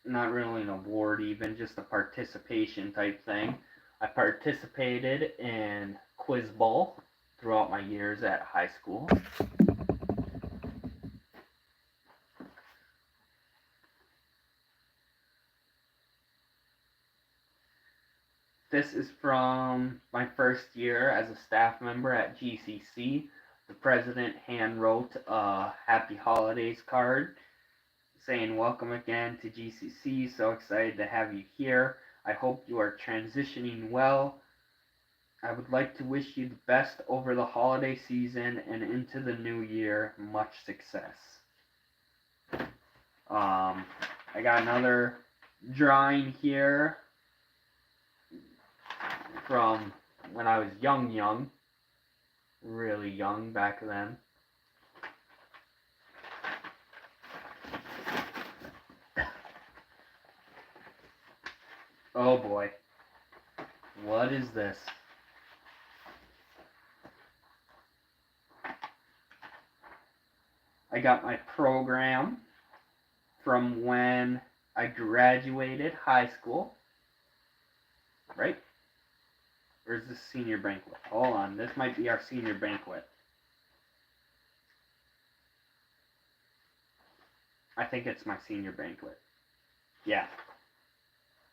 Not really an award even, just a participation type thing. I participated in Quiz Bowl throughout my years at high school. This is from my first year as a staff member at GCC. The president hand wrote a Happy Holidays card saying, "Welcome again to GCC. So excited to have you here. I hope you are transitioning well. I would like to wish you the best over the holiday season and into the new year. Much success." I got another drawing here from when I was young, really young back then. Oh boy, what is this? I got my program from when I graduated high school, right? Or is this senior banquet? Hold on, this might be our senior banquet. I think it's my senior banquet. Yeah.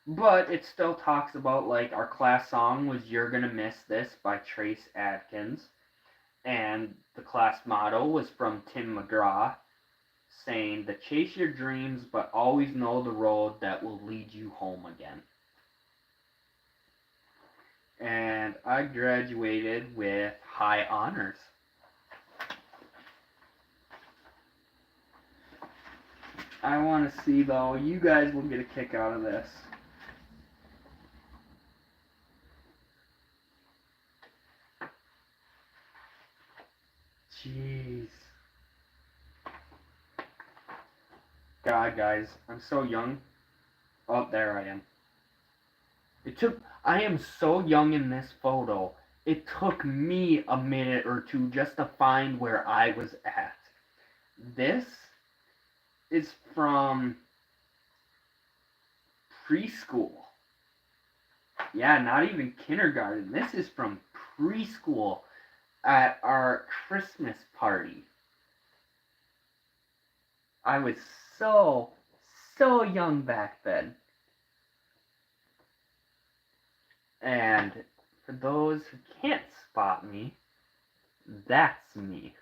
But it still talks about, like, our class song was "You're Gonna Miss This" by Trace Adkins. And the class motto was from Tim McGraw, saying to chase your dreams, but always know the road that will lead you home again. And I graduated with high honors. I want to see, though, you guys will get a kick out of this. Jeez. God, guys, I'm so young. Oh, there I am. I am so young in this photo. It took me a minute or two just to find where I was at. This is from preschool. Yeah, not even kindergarten. This is from preschool at our Christmas party. I was so young back then. And for those who can't spot me, that's me.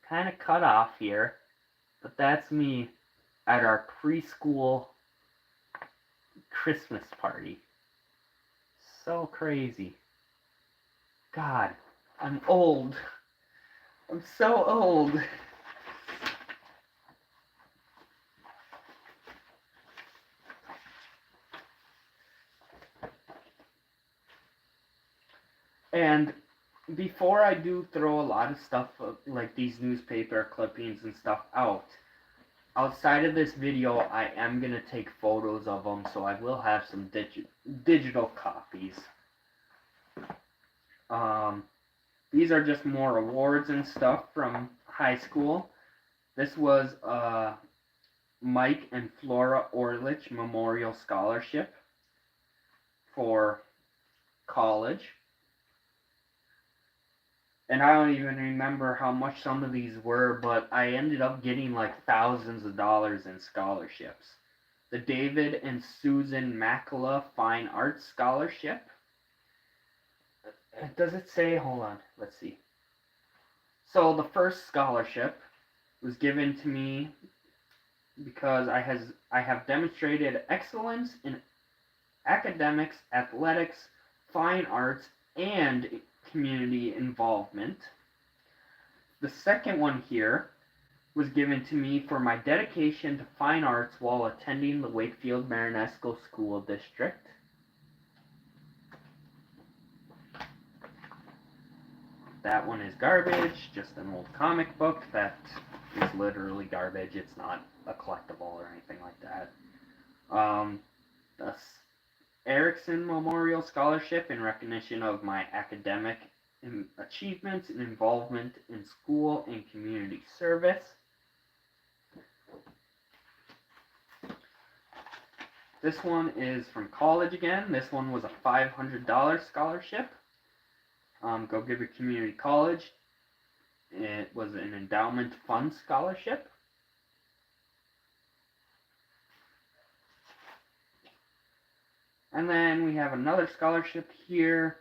Kind of cut off here, but that's me at our preschool Christmas party. So crazy. God, I'm old. I'm so old. And before I do throw a lot of stuff like these newspaper clippings and stuff out, outside of this video, I am going to take photos of them, so I will have some digital copies. These are just more awards and stuff from high school. This was Mike and Flora Orlich Memorial Scholarship for college. And I don't even remember how much some of these were, but I ended up getting like thousands of dollars in scholarships. The David and Susan Makala Fine Arts Scholarship. Does it say? Hold on, let's see. So the first scholarship was given to me because I have demonstrated excellence in academics, athletics, fine arts, and community involvement. The second one here was given to me for my dedication to fine arts while attending the Wakefield Marinesco School District. That one is garbage, just an old comic book that is literally garbage. It's not a collectible or anything like that. The Erickson Memorial Scholarship in recognition of my academic achievements and involvement in school and community service. This one is from college again. This one was a $500 scholarship. Go Giver Community College. It was an endowment fund scholarship. And then we have another scholarship here.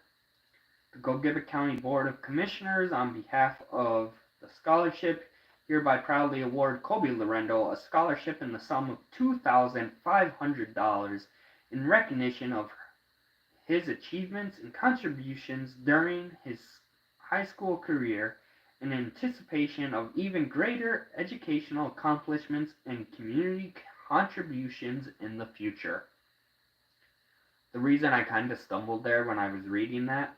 The Go Giver County Board of Commissioners, on behalf of the scholarship, hereby proudly award Kobe Lorendo a scholarship in the sum of $2,500 in recognition of his achievements and contributions during his high school career in anticipation of even greater educational accomplishments and community contributions in the future. The reason I kind of stumbled there when I was reading that,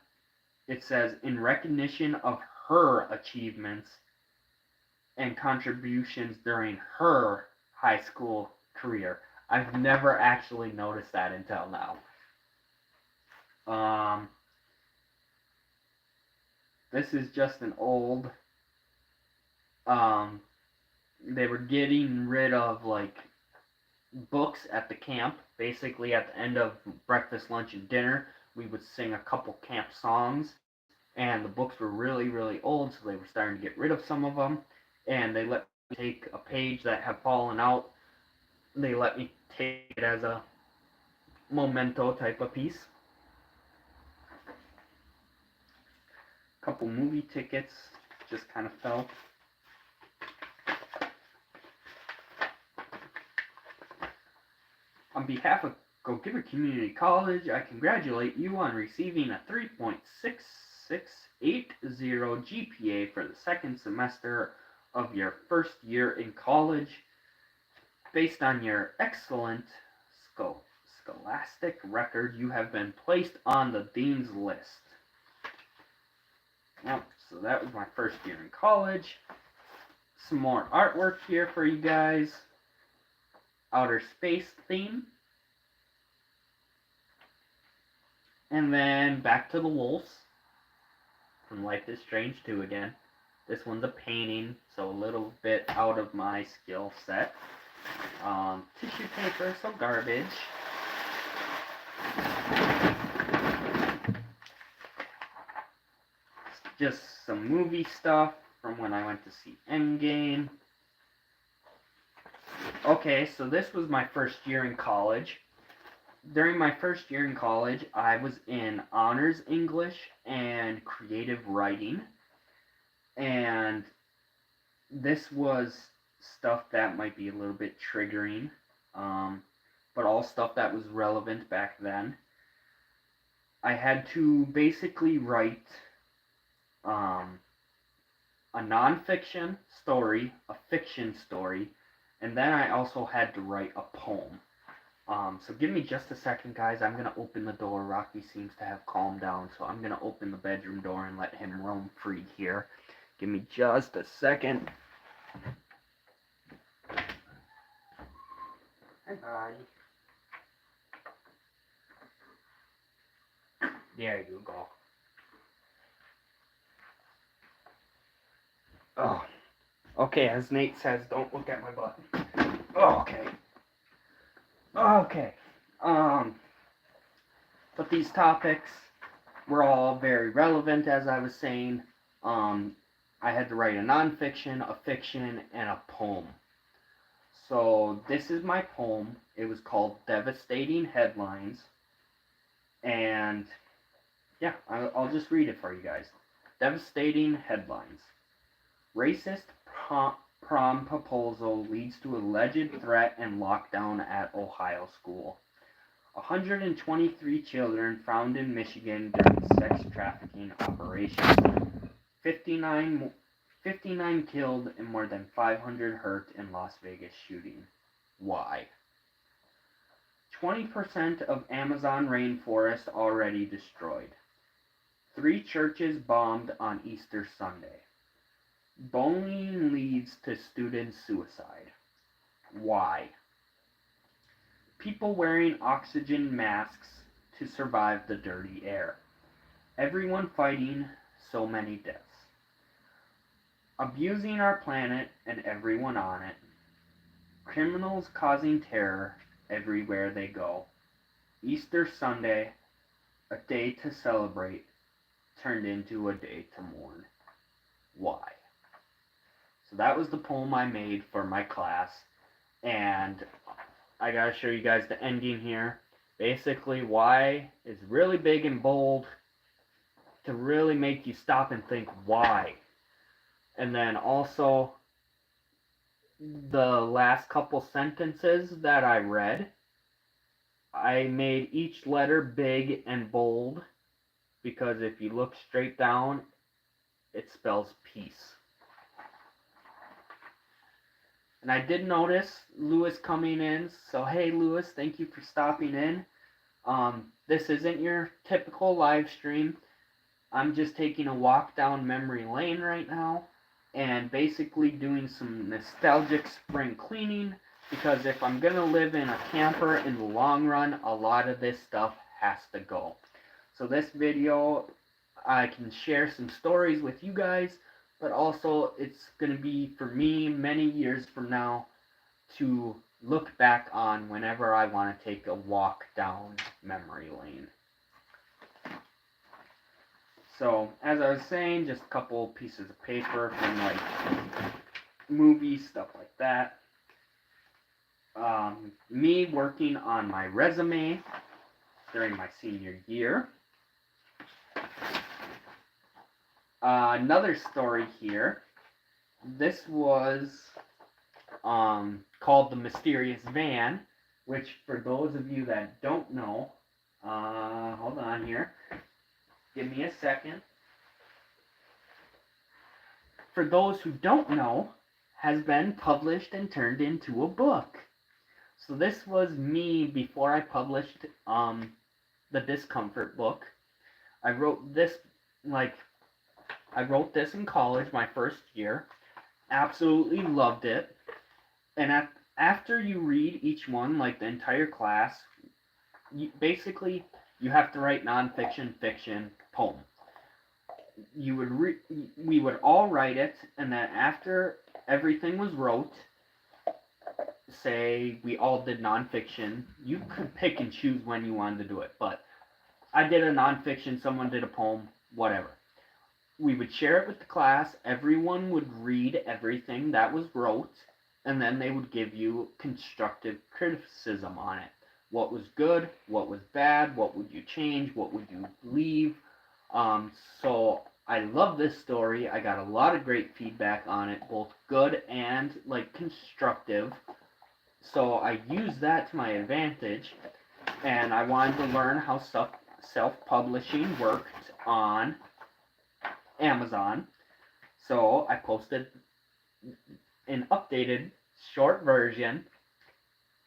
it says, in recognition of her achievements and contributions during her high school career. I've never actually noticed that until now. This is just an old, they were getting rid of like books at the camp. Basically at the end of breakfast, lunch, and dinner, we would sing a couple camp songs, and the books were really, really old, so they were starting to get rid of some of them, and they let me take a page that had fallen out. They let me take it as a memento type of piece. Couple movie tickets just kind of fell. On behalf of Go Giver Community College, I congratulate you on receiving a 3.6680 GPA for the second semester of your first year in college. Based on your excellent scholastic record, you have been placed on the Dean's List. Well, so that was my first year in college. Some more artwork here for you guys. Outer space theme. And then back to the wolves from Life is Strange 2 again. This one's a painting, so a little bit out of my skill set. Tissue paper, some garbage. Just some movie stuff from when I went to see Endgame. Okay, so this was my first year in college. During my first year in college, I was in honors English and creative writing. And this was stuff that might be a little bit triggering, but all stuff that was relevant back then. I had to basically write a nonfiction story, a fiction story, and then I also had to write a poem. So give me just a second, guys. I'm going to open the door. Rocky seems to have calmed down, so I'm going to open the bedroom door and let him roam free here. Give me just a second. Hi, buddy. There you go. Oh. Okay, as Nate says, don't look at my butt. Okay. Okay. But these topics were all very relevant, as I was saying. I had to write a nonfiction, a fiction, and a poem. So this is my poem. It was called Devastating Headlines. And yeah, I'll just read it for you guys. Devastating Headlines. Racist prom proposal leads to alleged threat and lockdown at Ohio school. 123 children found in Michigan during sex trafficking operation. 59 killed and more than 500 hurt in Las Vegas shooting. Why? 20% of Amazon rainforest already destroyed. 3 churches bombed on Easter Sunday. Bullying leads to student suicide. Why? People wearing oxygen masks to survive the dirty air. Everyone fighting, so many deaths. Abusing our planet and everyone on it. Criminals causing terror everywhere they go. Easter Sunday, a day to celebrate, turned into a day to mourn. Why? So that was the poem I made for my class, and I gotta show you guys the ending here. Basically, why is really big and bold to really make you stop and think why. And then also, the last couple sentences that I read, I made each letter big and bold, because if you look straight down, it spells peace. And I did notice Lewis coming in, so hey Lewis, thank you for stopping in. This isn't your typical live stream. I'm just taking a walk down memory lane right now, and basically doing some nostalgic spring cleaning, because if I'm going to live in a camper in the long run, a lot of this stuff has to go. So this video, I can share some stories with you guys, but also it's going to be for me many years from now to look back on whenever I want to take a walk down memory lane. So, as I was saying, just a couple pieces of paper from like movies, stuff like that. Me working on my resume during my senior year. Another story here. This was called The Mysterious Van, which for those of you that don't know, hold on here. Give me a second. For those who don't know, has been published and turned into a book. So this was me before I published the Discomfort book. I wrote this in college, my first year. Absolutely loved it. And after you read each one, like the entire class, basically you have to write nonfiction, fiction, poem. We would all write it, and then after everything was wrote, say we all did nonfiction, you could pick and choose when you wanted to do it, but I did a nonfiction, someone did a poem, whatever. We would share it with the class, everyone would read everything that was wrote, and then they would give you constructive criticism on it. What was good, what was bad, what would you change, what would you leave. So I love this story. I got a lot of great feedback on it, both good and like constructive. So I used that to my advantage, and I wanted to learn how self-publishing worked on Amazon. So I posted an updated short version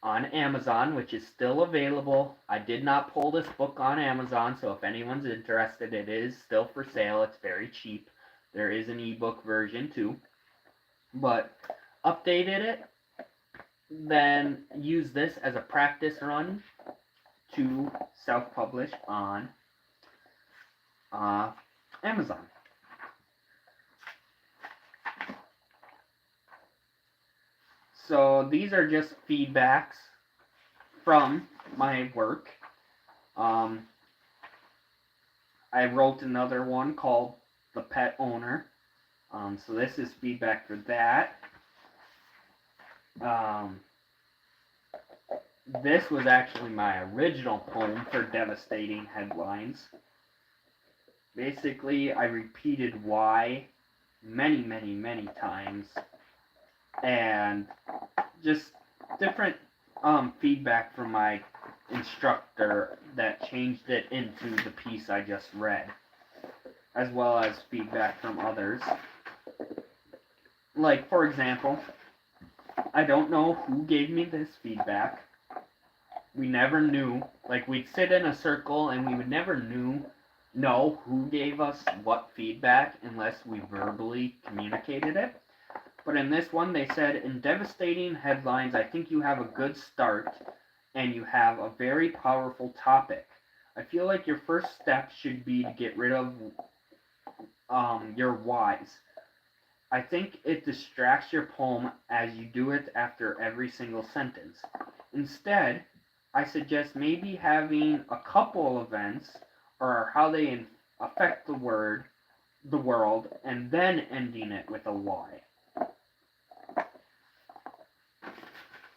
on Amazon, which is still available. I did not pull this book on Amazon, so if anyone's interested, it is still for sale. It's very cheap. There is an ebook version too. But updated it, then use this as a practice run to self-publish on Amazon. So these are just feedbacks from my work. I wrote another one called The Pet Owner. So this is feedback for that. This was actually my original poem for Devastating Headlines. Basically, I repeated why many times, and just different feedback from my instructor that changed it into the piece I just read, as well as feedback from others. Like, for example, I don't know who gave me this feedback. We never knew. Like, we'd sit in a circle and we would never know who gave us what feedback unless we verbally communicated it. But in this one, they said, in Devastating Headlines, I think you have a good start and you have a very powerful topic. I feel like your first step should be to get rid of your whys. I think it distracts your poem as you do it after every single sentence. Instead, I suggest maybe having a couple events or how they affect the world, and then ending it with a why.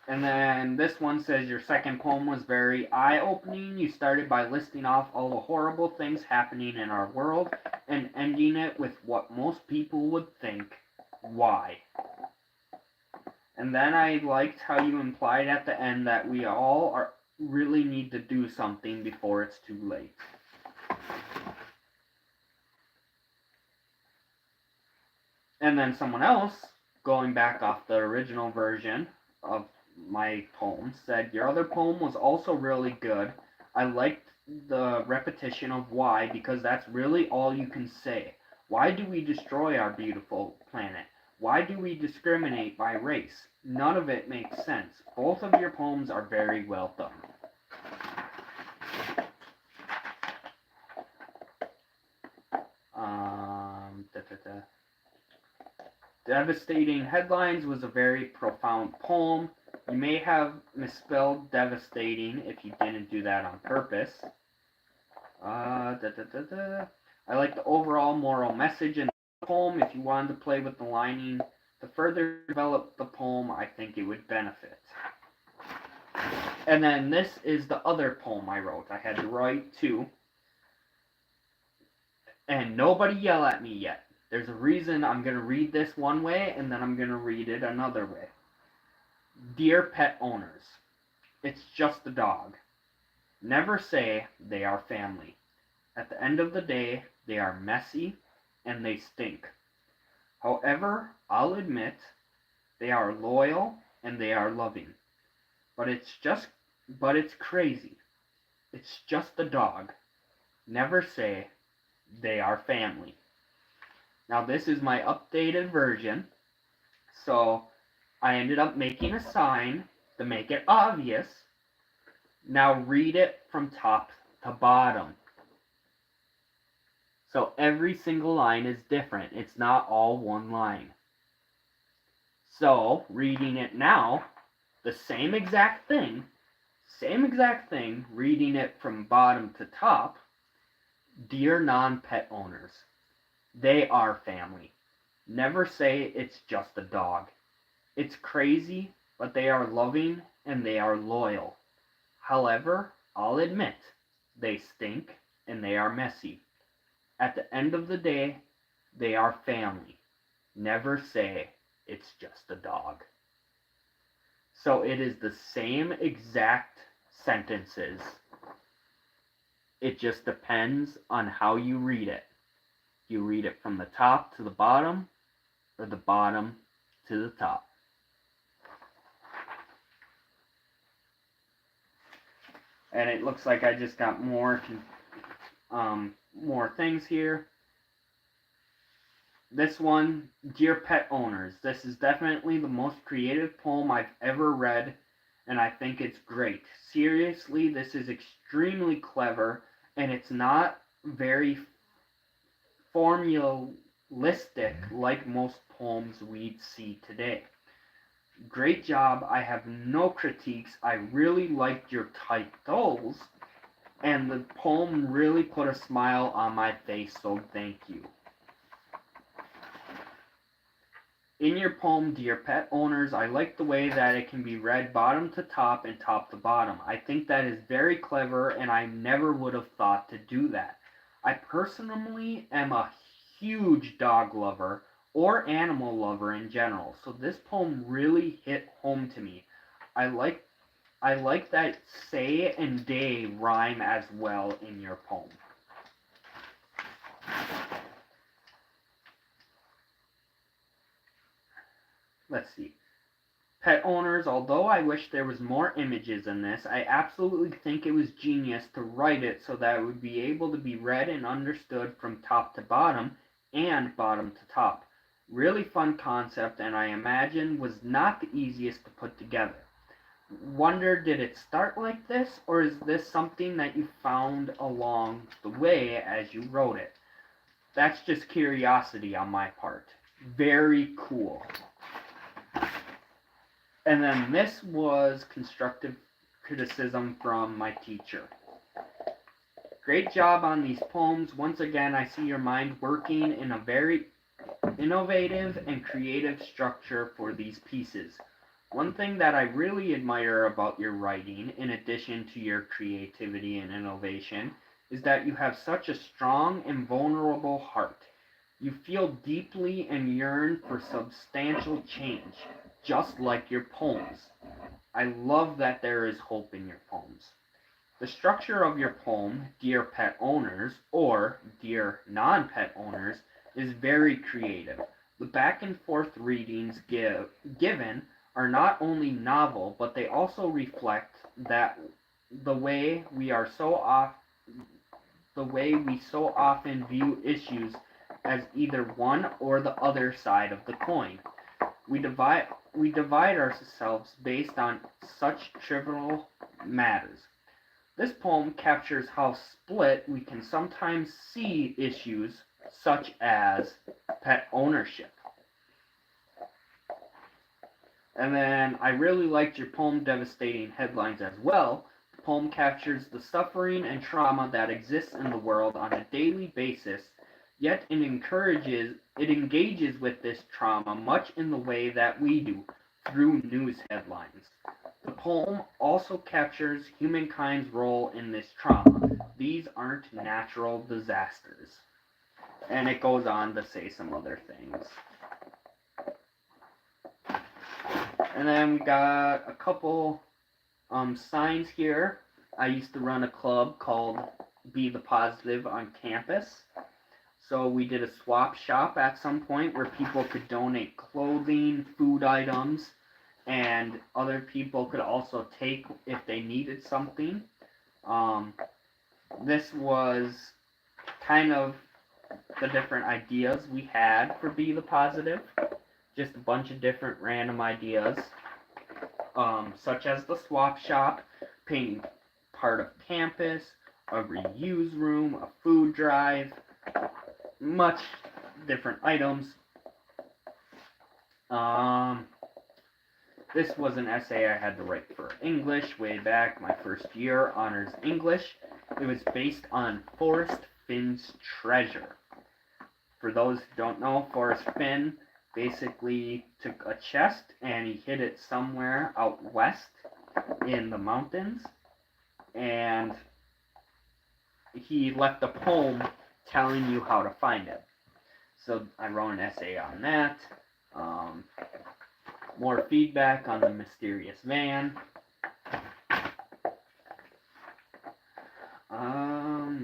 And then this one says your second poem was very eye-opening. You started by listing off all the horrible things happening in our world and ending it with what most people would think, why. And then I liked how you implied at the end that we all really need to do something before it's too late. And then someone else, going back off the original version of my poem, said, your other poem was also really good. I liked the repetition of why, because that's really all you can say. Why do we destroy our beautiful planet? Why do we discriminate by race? None of it makes sense. Both of your poems are very well done. Devastating Headlines was a very profound poem. You may have misspelled devastating if you didn't do that on purpose. I like the overall moral message in the poem. If you wanted to play with the lining to further develop the poem, I think it would benefit. And then this is the other poem I wrote. I had to write two. And nobody yell at me yet. There's a reason I'm going to read this one way, and then I'm going to read it another way. Dear pet owners, it's just a dog. Never say they are family. At the end of the day, they are messy and they stink. However, I'll admit they are loyal and they are loving. But it's crazy. It's just a dog. Never say they are family. Now this is my updated version. So I ended up making a sign to make it obvious. Now read it from top to bottom. So every single line is different. It's not all one line. So reading it now, the same exact thing, reading it from bottom to top. Dear non-pet owners, they are family. Never say it's just a dog. It's crazy, but they are loving and they are loyal. However, I'll admit, they stink and they are messy. At the end of the day, they are family. Never say it's just a dog. So it is the same exact sentences. It just depends on how you read it. You read it from the top to the bottom, or the bottom to the top. And it looks like I just got more things here. This one, Dear Pet Owners, this is definitely the most creative poem I've ever read, and I think it's great. Seriously, this is extremely clever, and it's not very formulistic like most poems we'd see today. Great job. I have no critiques. I really liked your titles. And the poem really put a smile on my face, so thank you. In your poem, Dear Pet Owners, I like the way that it can be read bottom to top and top to bottom. I think that is very clever, and I never would have thought to do that. I personally am a huge dog lover, or animal lover in general, so this poem really hit home to me. I like that say and day rhyme as well in your poem. Let's see. Pet owners, although I wish there was more images in this, I absolutely think it was genius to write it so that it would be able to be read and understood from top to bottom and bottom to top. Really fun concept, and I imagine was not the easiest to put together. Wonder, did it start like this, or is this something that you found along the way as you wrote it? That's just curiosity on my part. Very cool. And then this was constructive criticism from my teacher. Great job on these poems. Once again, I see your mind working in a very innovative and creative structure for these pieces. One thing that I really admire about your writing, in addition to your creativity and innovation, is that you have such a strong and vulnerable heart. You feel deeply and yearn for substantial change, just like your poems. I love that there is hope in your poems. The structure of your poem, Dear Pet Owners, or Dear Non-Pet Owners, is very creative. The back and forth readings given are not only novel, but they also reflect that the way we so often view issues as either one or the other side of the coin. We divide ourselves based on such trivial matters. This poem captures how split we can sometimes see issues such as pet ownership. And then I really liked your poem Devastating Headlines as well. The poem captures the suffering and trauma that exists in the world on a daily basis, yet it engages with this trauma much in the way that we do, through news headlines. The poem also captures humankind's role in this trauma. These aren't natural disasters. And it goes on to say some other things. And then we got a couple signs here. I used to run a club called Be the Positive on campus. So we did a swap shop at some point where people could donate clothing, food items, and other people could also take if they needed something. This was kind of the different ideas we had for Be the Positive. Just a bunch of different random ideas, such as the swap shop, painting part of campus, a reuse room, a food drive, much different items. This was an essay I had to write for English way back, my first year, honors English. It was based on Forrest Finn's Treasure. For those who don't know, Forrest Finn basically took a chest and he hid it somewhere out west in the mountains, and he left a poem telling you how to find it. So I wrote an essay on that. More feedback on the mysterious van.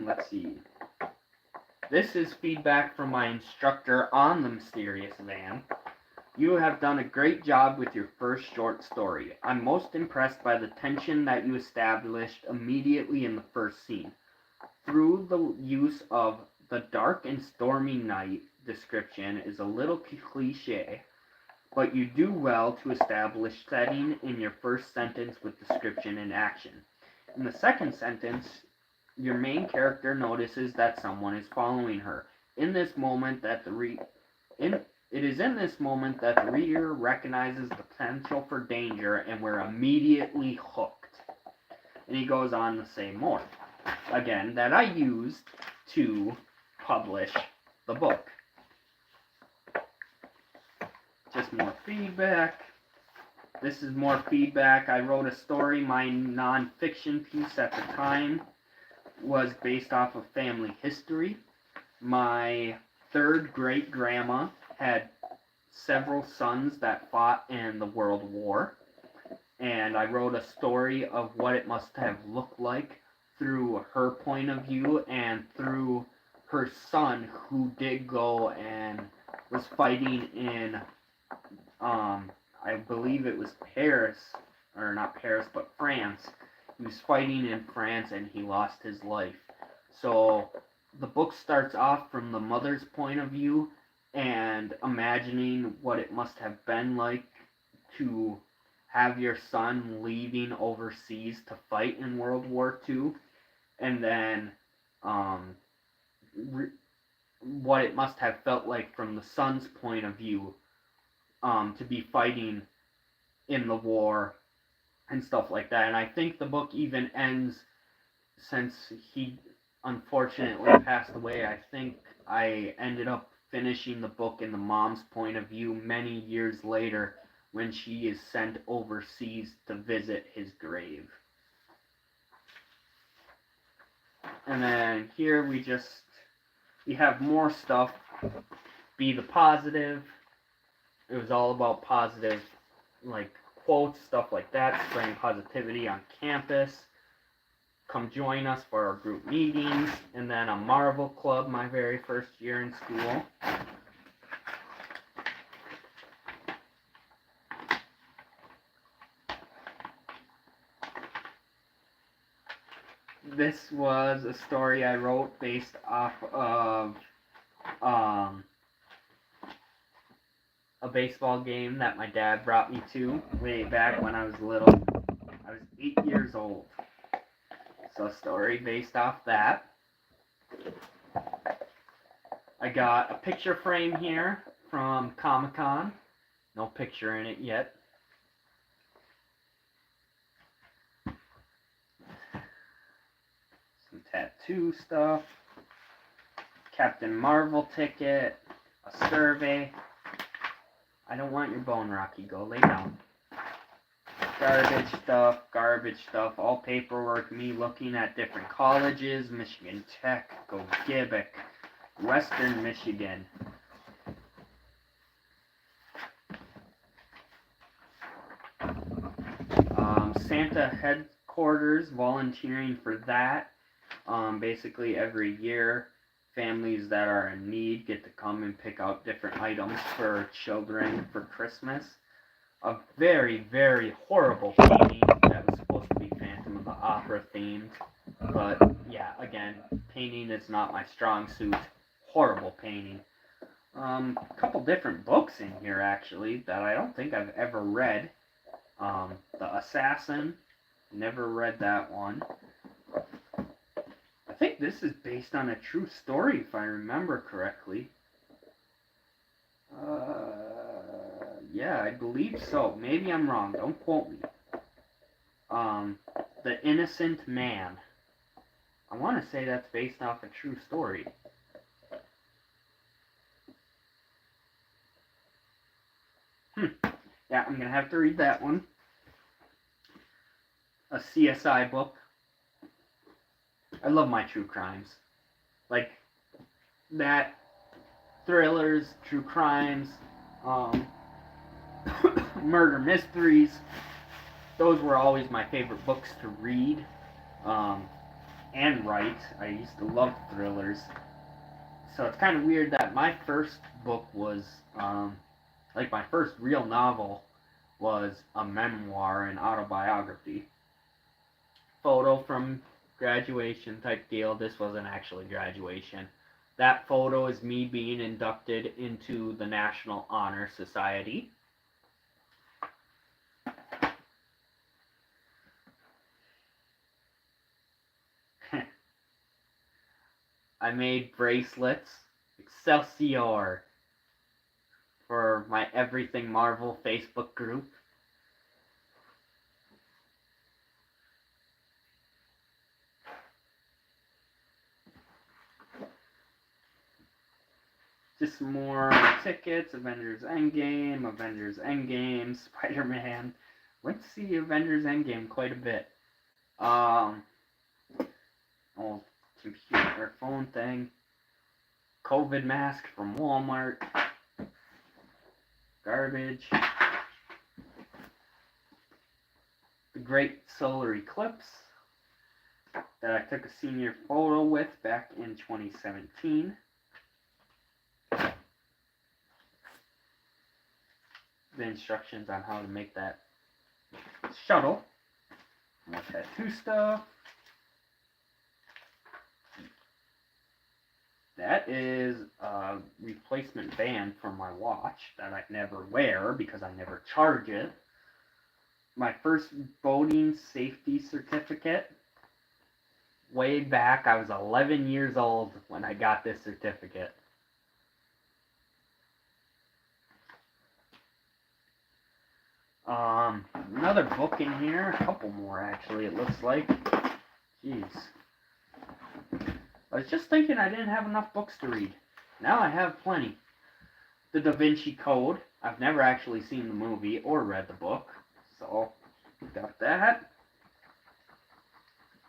Let's see. This is feedback from my instructor on the mysterious van. You have done a great job with your first short story. I'm most impressed by the tension that you established immediately in the first scene. Through the use of the dark and stormy night description is a little cliche, but you do well to establish setting in your first sentence with description and action. In the second sentence, your main character notices that someone is following her. It is in this moment that the reader recognizes the potential for danger, and we're immediately hooked. And he goes on to say more. again, that I used to publish the book. Just more feedback. This is more feedback. I wrote a story. My nonfiction piece at the time was based off of family history. My third great-grandma had several sons that fought in the World War. And I wrote a story of what it must have looked like through her point of view and through her son, who did go and was fighting in, I believe it was Paris, or not Paris, but France. He was fighting in France and he lost his life. So the book starts off from the mother's point of view and imagining what it must have been like to have your son leaving overseas to fight in World War II, and then what it must have felt like from the son's point of view to be fighting in the war and stuff like that. And I think the book even ends, since he unfortunately passed away, I think I ended up finishing the book in the mom's point of view many years later when she is sent overseas to visit his grave. And then here we have more stuff. Be the positive. It was all about positive, like, quotes, stuff like that, spreading positivity on campus. Come join us for our group meetings. And then a Marvel Club my very first year in school. This was a story I wrote based off of a baseball game that my dad brought me to way back when I was little. I was 8 years old. So a story based off that. I got a picture frame here from Comic-Con. No picture in it yet. Some tattoo stuff. Captain Marvel ticket. A survey. I don't want your bone, Rocky. Go lay down. Garbage stuff, all paperwork, me looking at different colleges, Michigan Tech, go Gibbik, Western Michigan. Santa headquarters, volunteering for that. Basically every year, families that are in need get to come and pick out different items for children for Christmas. A very, very horrible painting that was supposed to be Phantom of the Opera themed. But, yeah, again, painting is not my strong suit. Horrible painting. A couple different books in here, actually, that I don't think I've ever read. The Assassin. Never read that one. I think this is based on a true story, if I remember correctly. Yeah, I believe so. Maybe I'm wrong. Don't quote me. The Innocent Man. I want to say that's based off a true story. Yeah, I'm going to have to read that one. A CSI book. I love my true crimes. Like, that, thrillers, true crimes, murder mysteries. Those were always my favorite books to read and write. I used to love thrillers. So it's kind of weird that my first book was, like my first real novel was a memoir, an autobiography. Photo from graduation type deal. This wasn't actually graduation. That photo is me being inducted into the National Honor Society. I made bracelets, Excelsior, for my Everything Marvel Facebook group. just some more tickets. Avengers Endgame, Spider-Man. Went to see Avengers Endgame quite a bit. Old computer or phone thing. COVID mask from Walmart. Garbage. The Great Solar Eclipse that I took a senior photo with back in 2017. The instructions on how to make that shuttle. More tattoo stuff. That is a replacement band for my watch that I never wear because I never charge it. My first boating safety certificate. Way back, I was 11 years old when I got this certificate. Another book in here, a couple more actually, it looks like. Jeez. I was just thinking I didn't have enough books to read. Now I have plenty. The Da Vinci Code. I've never actually seen the movie or read the book, so got that.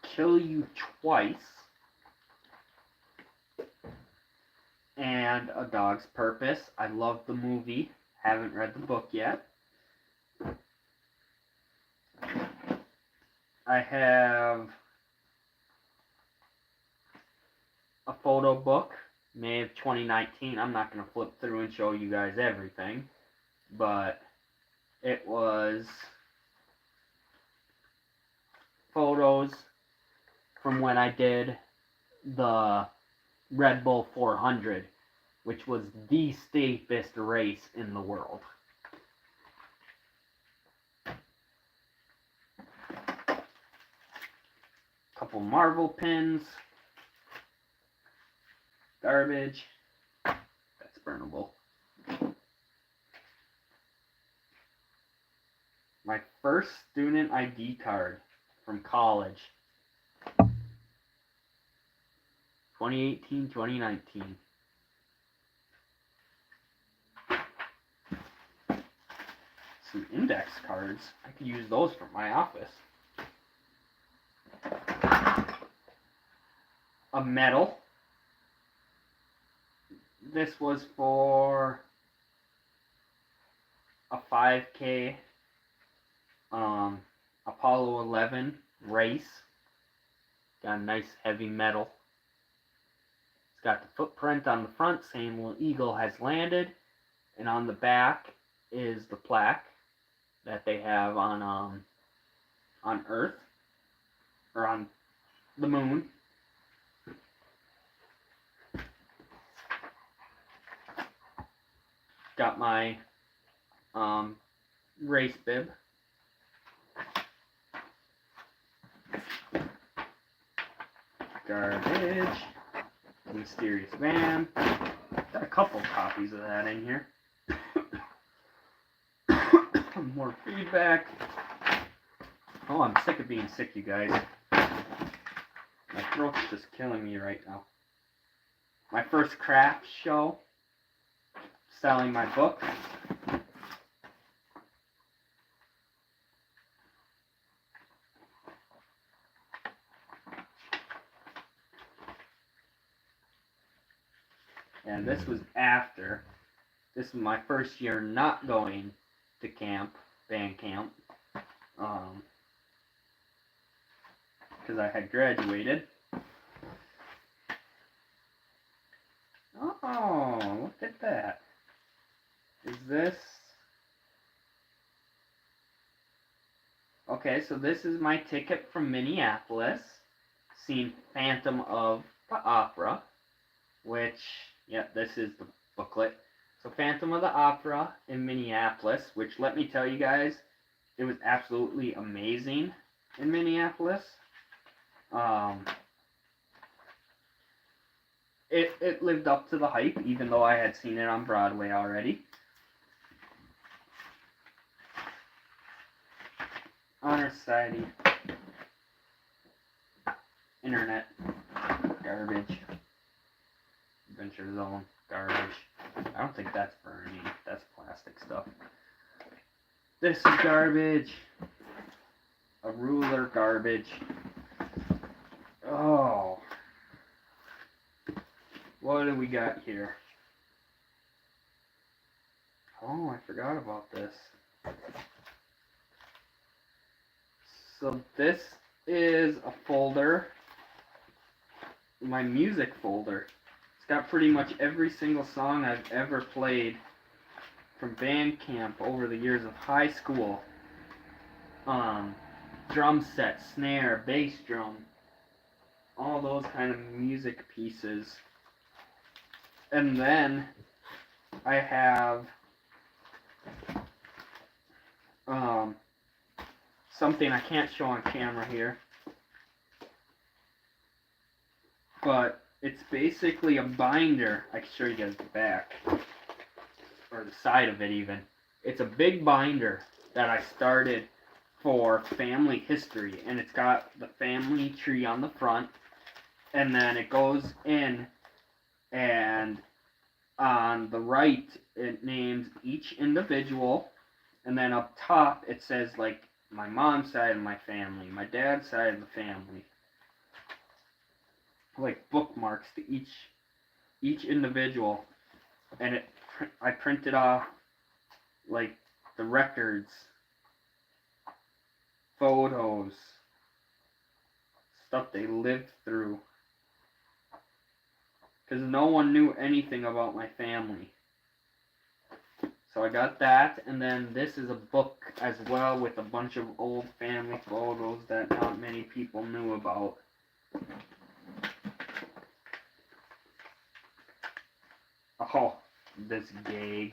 Kill You Twice. And A Dog's Purpose. I love the movie. Haven't read the book yet. I have a photo book, May of 2019. I'm not going to flip through and show you guys everything, but it was photos from when I did the Red Bull 400, which was the steepest race in the world. Couple Marvel pins. Garbage. That's burnable. My first student ID card from college. 2018, 2019. Some index cards. I could use those for my office. A medal. This was for a 5K Apollo 11 race. Got a nice heavy medal. It's got the footprint on the front saying the eagle has landed, and on the back is the plaque that they have on Earth or on the moon. Got my race bib. Garbage. Mysterious Man. Got a couple copies of that in here. More feedback. Oh, I'm sick of being sick, you guys. My throat's just killing me right now. My first craft show. Selling my book. And this was after. This was my first year not going to camp, band camp. Because I had graduated. Oh, look at that. Is this... Okay, so this is my ticket from Minneapolis. Seen Phantom of the Opera. Which, yeah, this is the booklet. So Phantom of the Opera in Minneapolis. Which, let me tell you guys, it was absolutely amazing in Minneapolis. It lived up to the hype, even though I had seen it on Broadway already. Honor Society. Internet. Garbage. Adventure Zone. Garbage. I don't think that's burning. That's plastic stuff. This is garbage. A ruler, garbage. Oh. What do we got here? Oh, I forgot about this. So this is a folder. My music folder. It's got pretty much every single song I've ever played from band camp over the years of high school. Drum set, snare, bass drum, all those kind of music pieces. And then I have something I can't show on camera here, but it's basically a binder. I can show you guys the back, or the side of it even. It's a big binder that I started for family history, and it's got the family tree on the front, and then it goes in, and on the right it names each individual, and then up top it says like my mom's side of my family, my dad's side of the family, like bookmarks to each individual. And I printed off like the records, photos, stuff they lived through, because no one knew anything about my family. So I got that, and then this is a book as well with a bunch of old family photos that not many people knew about. Oh, this gag.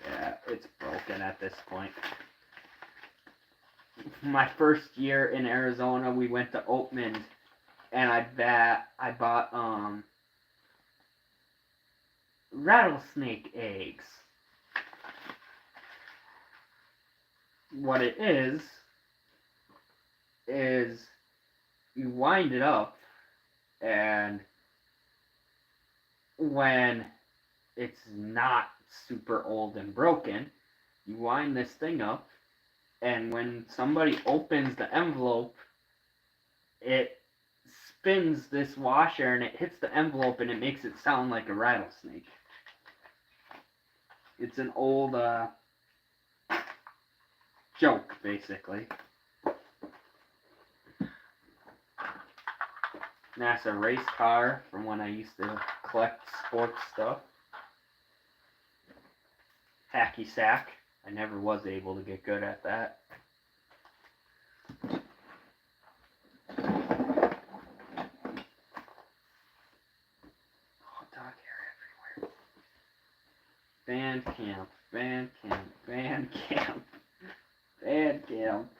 Yeah, it's broken at this point. My first year in Arizona, we went to Oatman, and I bought rattlesnake eggs. What it is you wind it up, and when it's not super old and broken, you wind this thing up, and when somebody opens the envelope, it spins this washer and it hits the envelope and it makes it sound like a rattlesnake. It's an old joke, basically. NASA race car from when I used to collect sports stuff. Hacky sack. I never was able to get good at that. Oh, dog hair everywhere. Band camp, band camp, band camp, band camp.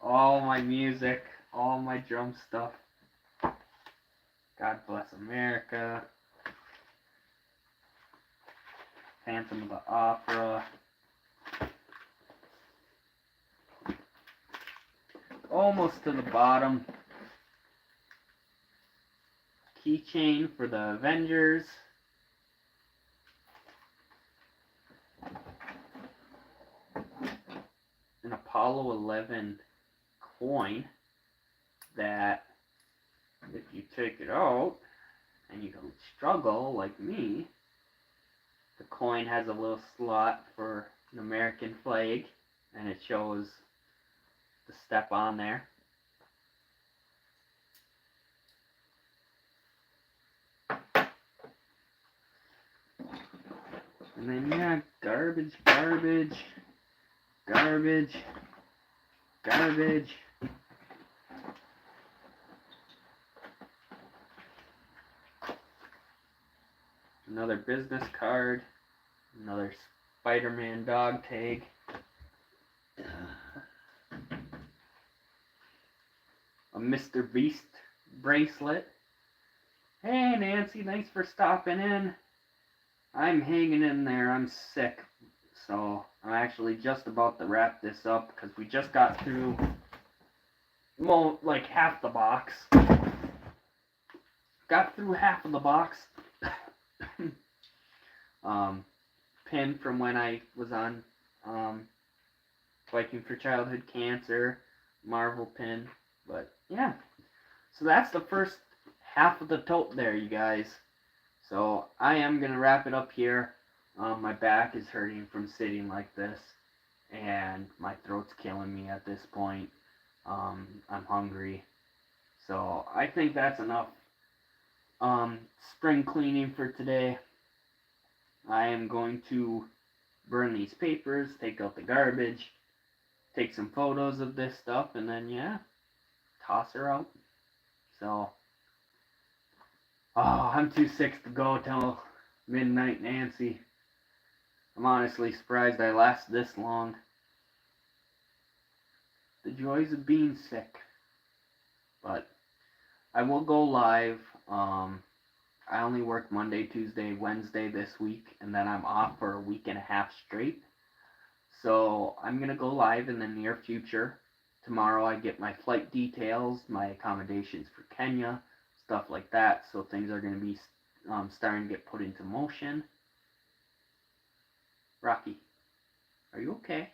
All my music, all my drum stuff. God Bless America. Phantom of the Opera. Almost to the bottom. Keychain for the Avengers. An Apollo 11 coin that if you take it out and you don't struggle like me, the coin has a little slot for an American flag, and it shows the step on there. And then, yeah, garbage, garbage, garbage, garbage. Another business card. Another Spider-Man dog tag. A Mr. Beast bracelet. Hey Nancy, thanks for stopping in. I'm hanging in there. I'm sick. So I'm actually just about to wrap this up because we just got through like half the box. got through half of the box. Pin from when I was on Viking for Childhood Cancer, Marvel pin. But yeah, so that's the first half of the tote there, you guys. So I am going to wrap it up here. My back is hurting from sitting like this, and my throat's killing me at this point. I'm hungry. So I think that's enough spring cleaning for today. I am going to burn these papers, take out the garbage, take some photos of this stuff, and then, yeah, toss her out. So, I'm too sick to go till midnight, Nancy. I'm honestly surprised I lasted this long. The joys of being sick. But I will go live. I only work Monday, Tuesday, Wednesday this week, and then I'm off for a week and a half straight. So I'm going to go live in the near future. Tomorrow I get my flight details, my accommodations for Kenya, stuff like that. So things are going to be starting to get put into motion. Rocky, are you okay?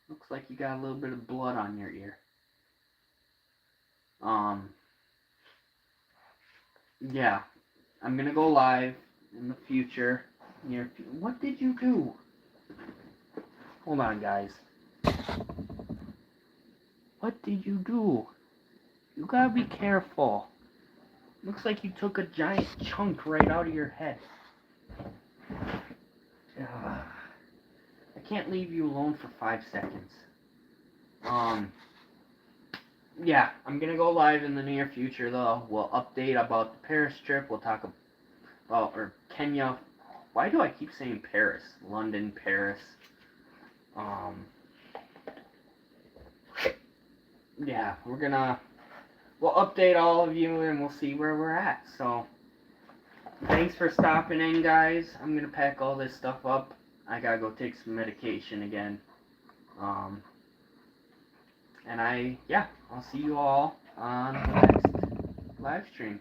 Looks like you got a little bit of blood on your ear. Yeah, I'm gonna go live in the future. What did you do? Hold on, guys. What did you do? You gotta be careful. Looks like you took a giant chunk right out of your head. I can't leave you alone for 5 seconds. Yeah, I'm gonna go live in the near future though. We'll update about the Paris trip. We'll talk about, or Kenya. Why do I keep saying Paris? London, Paris. Yeah, we'll update all of you and we'll see where we're at. So, thanks for stopping in, guys. I'm gonna pack all this stuff up. I gotta go take some medication again. And I'll see you all on the next live stream.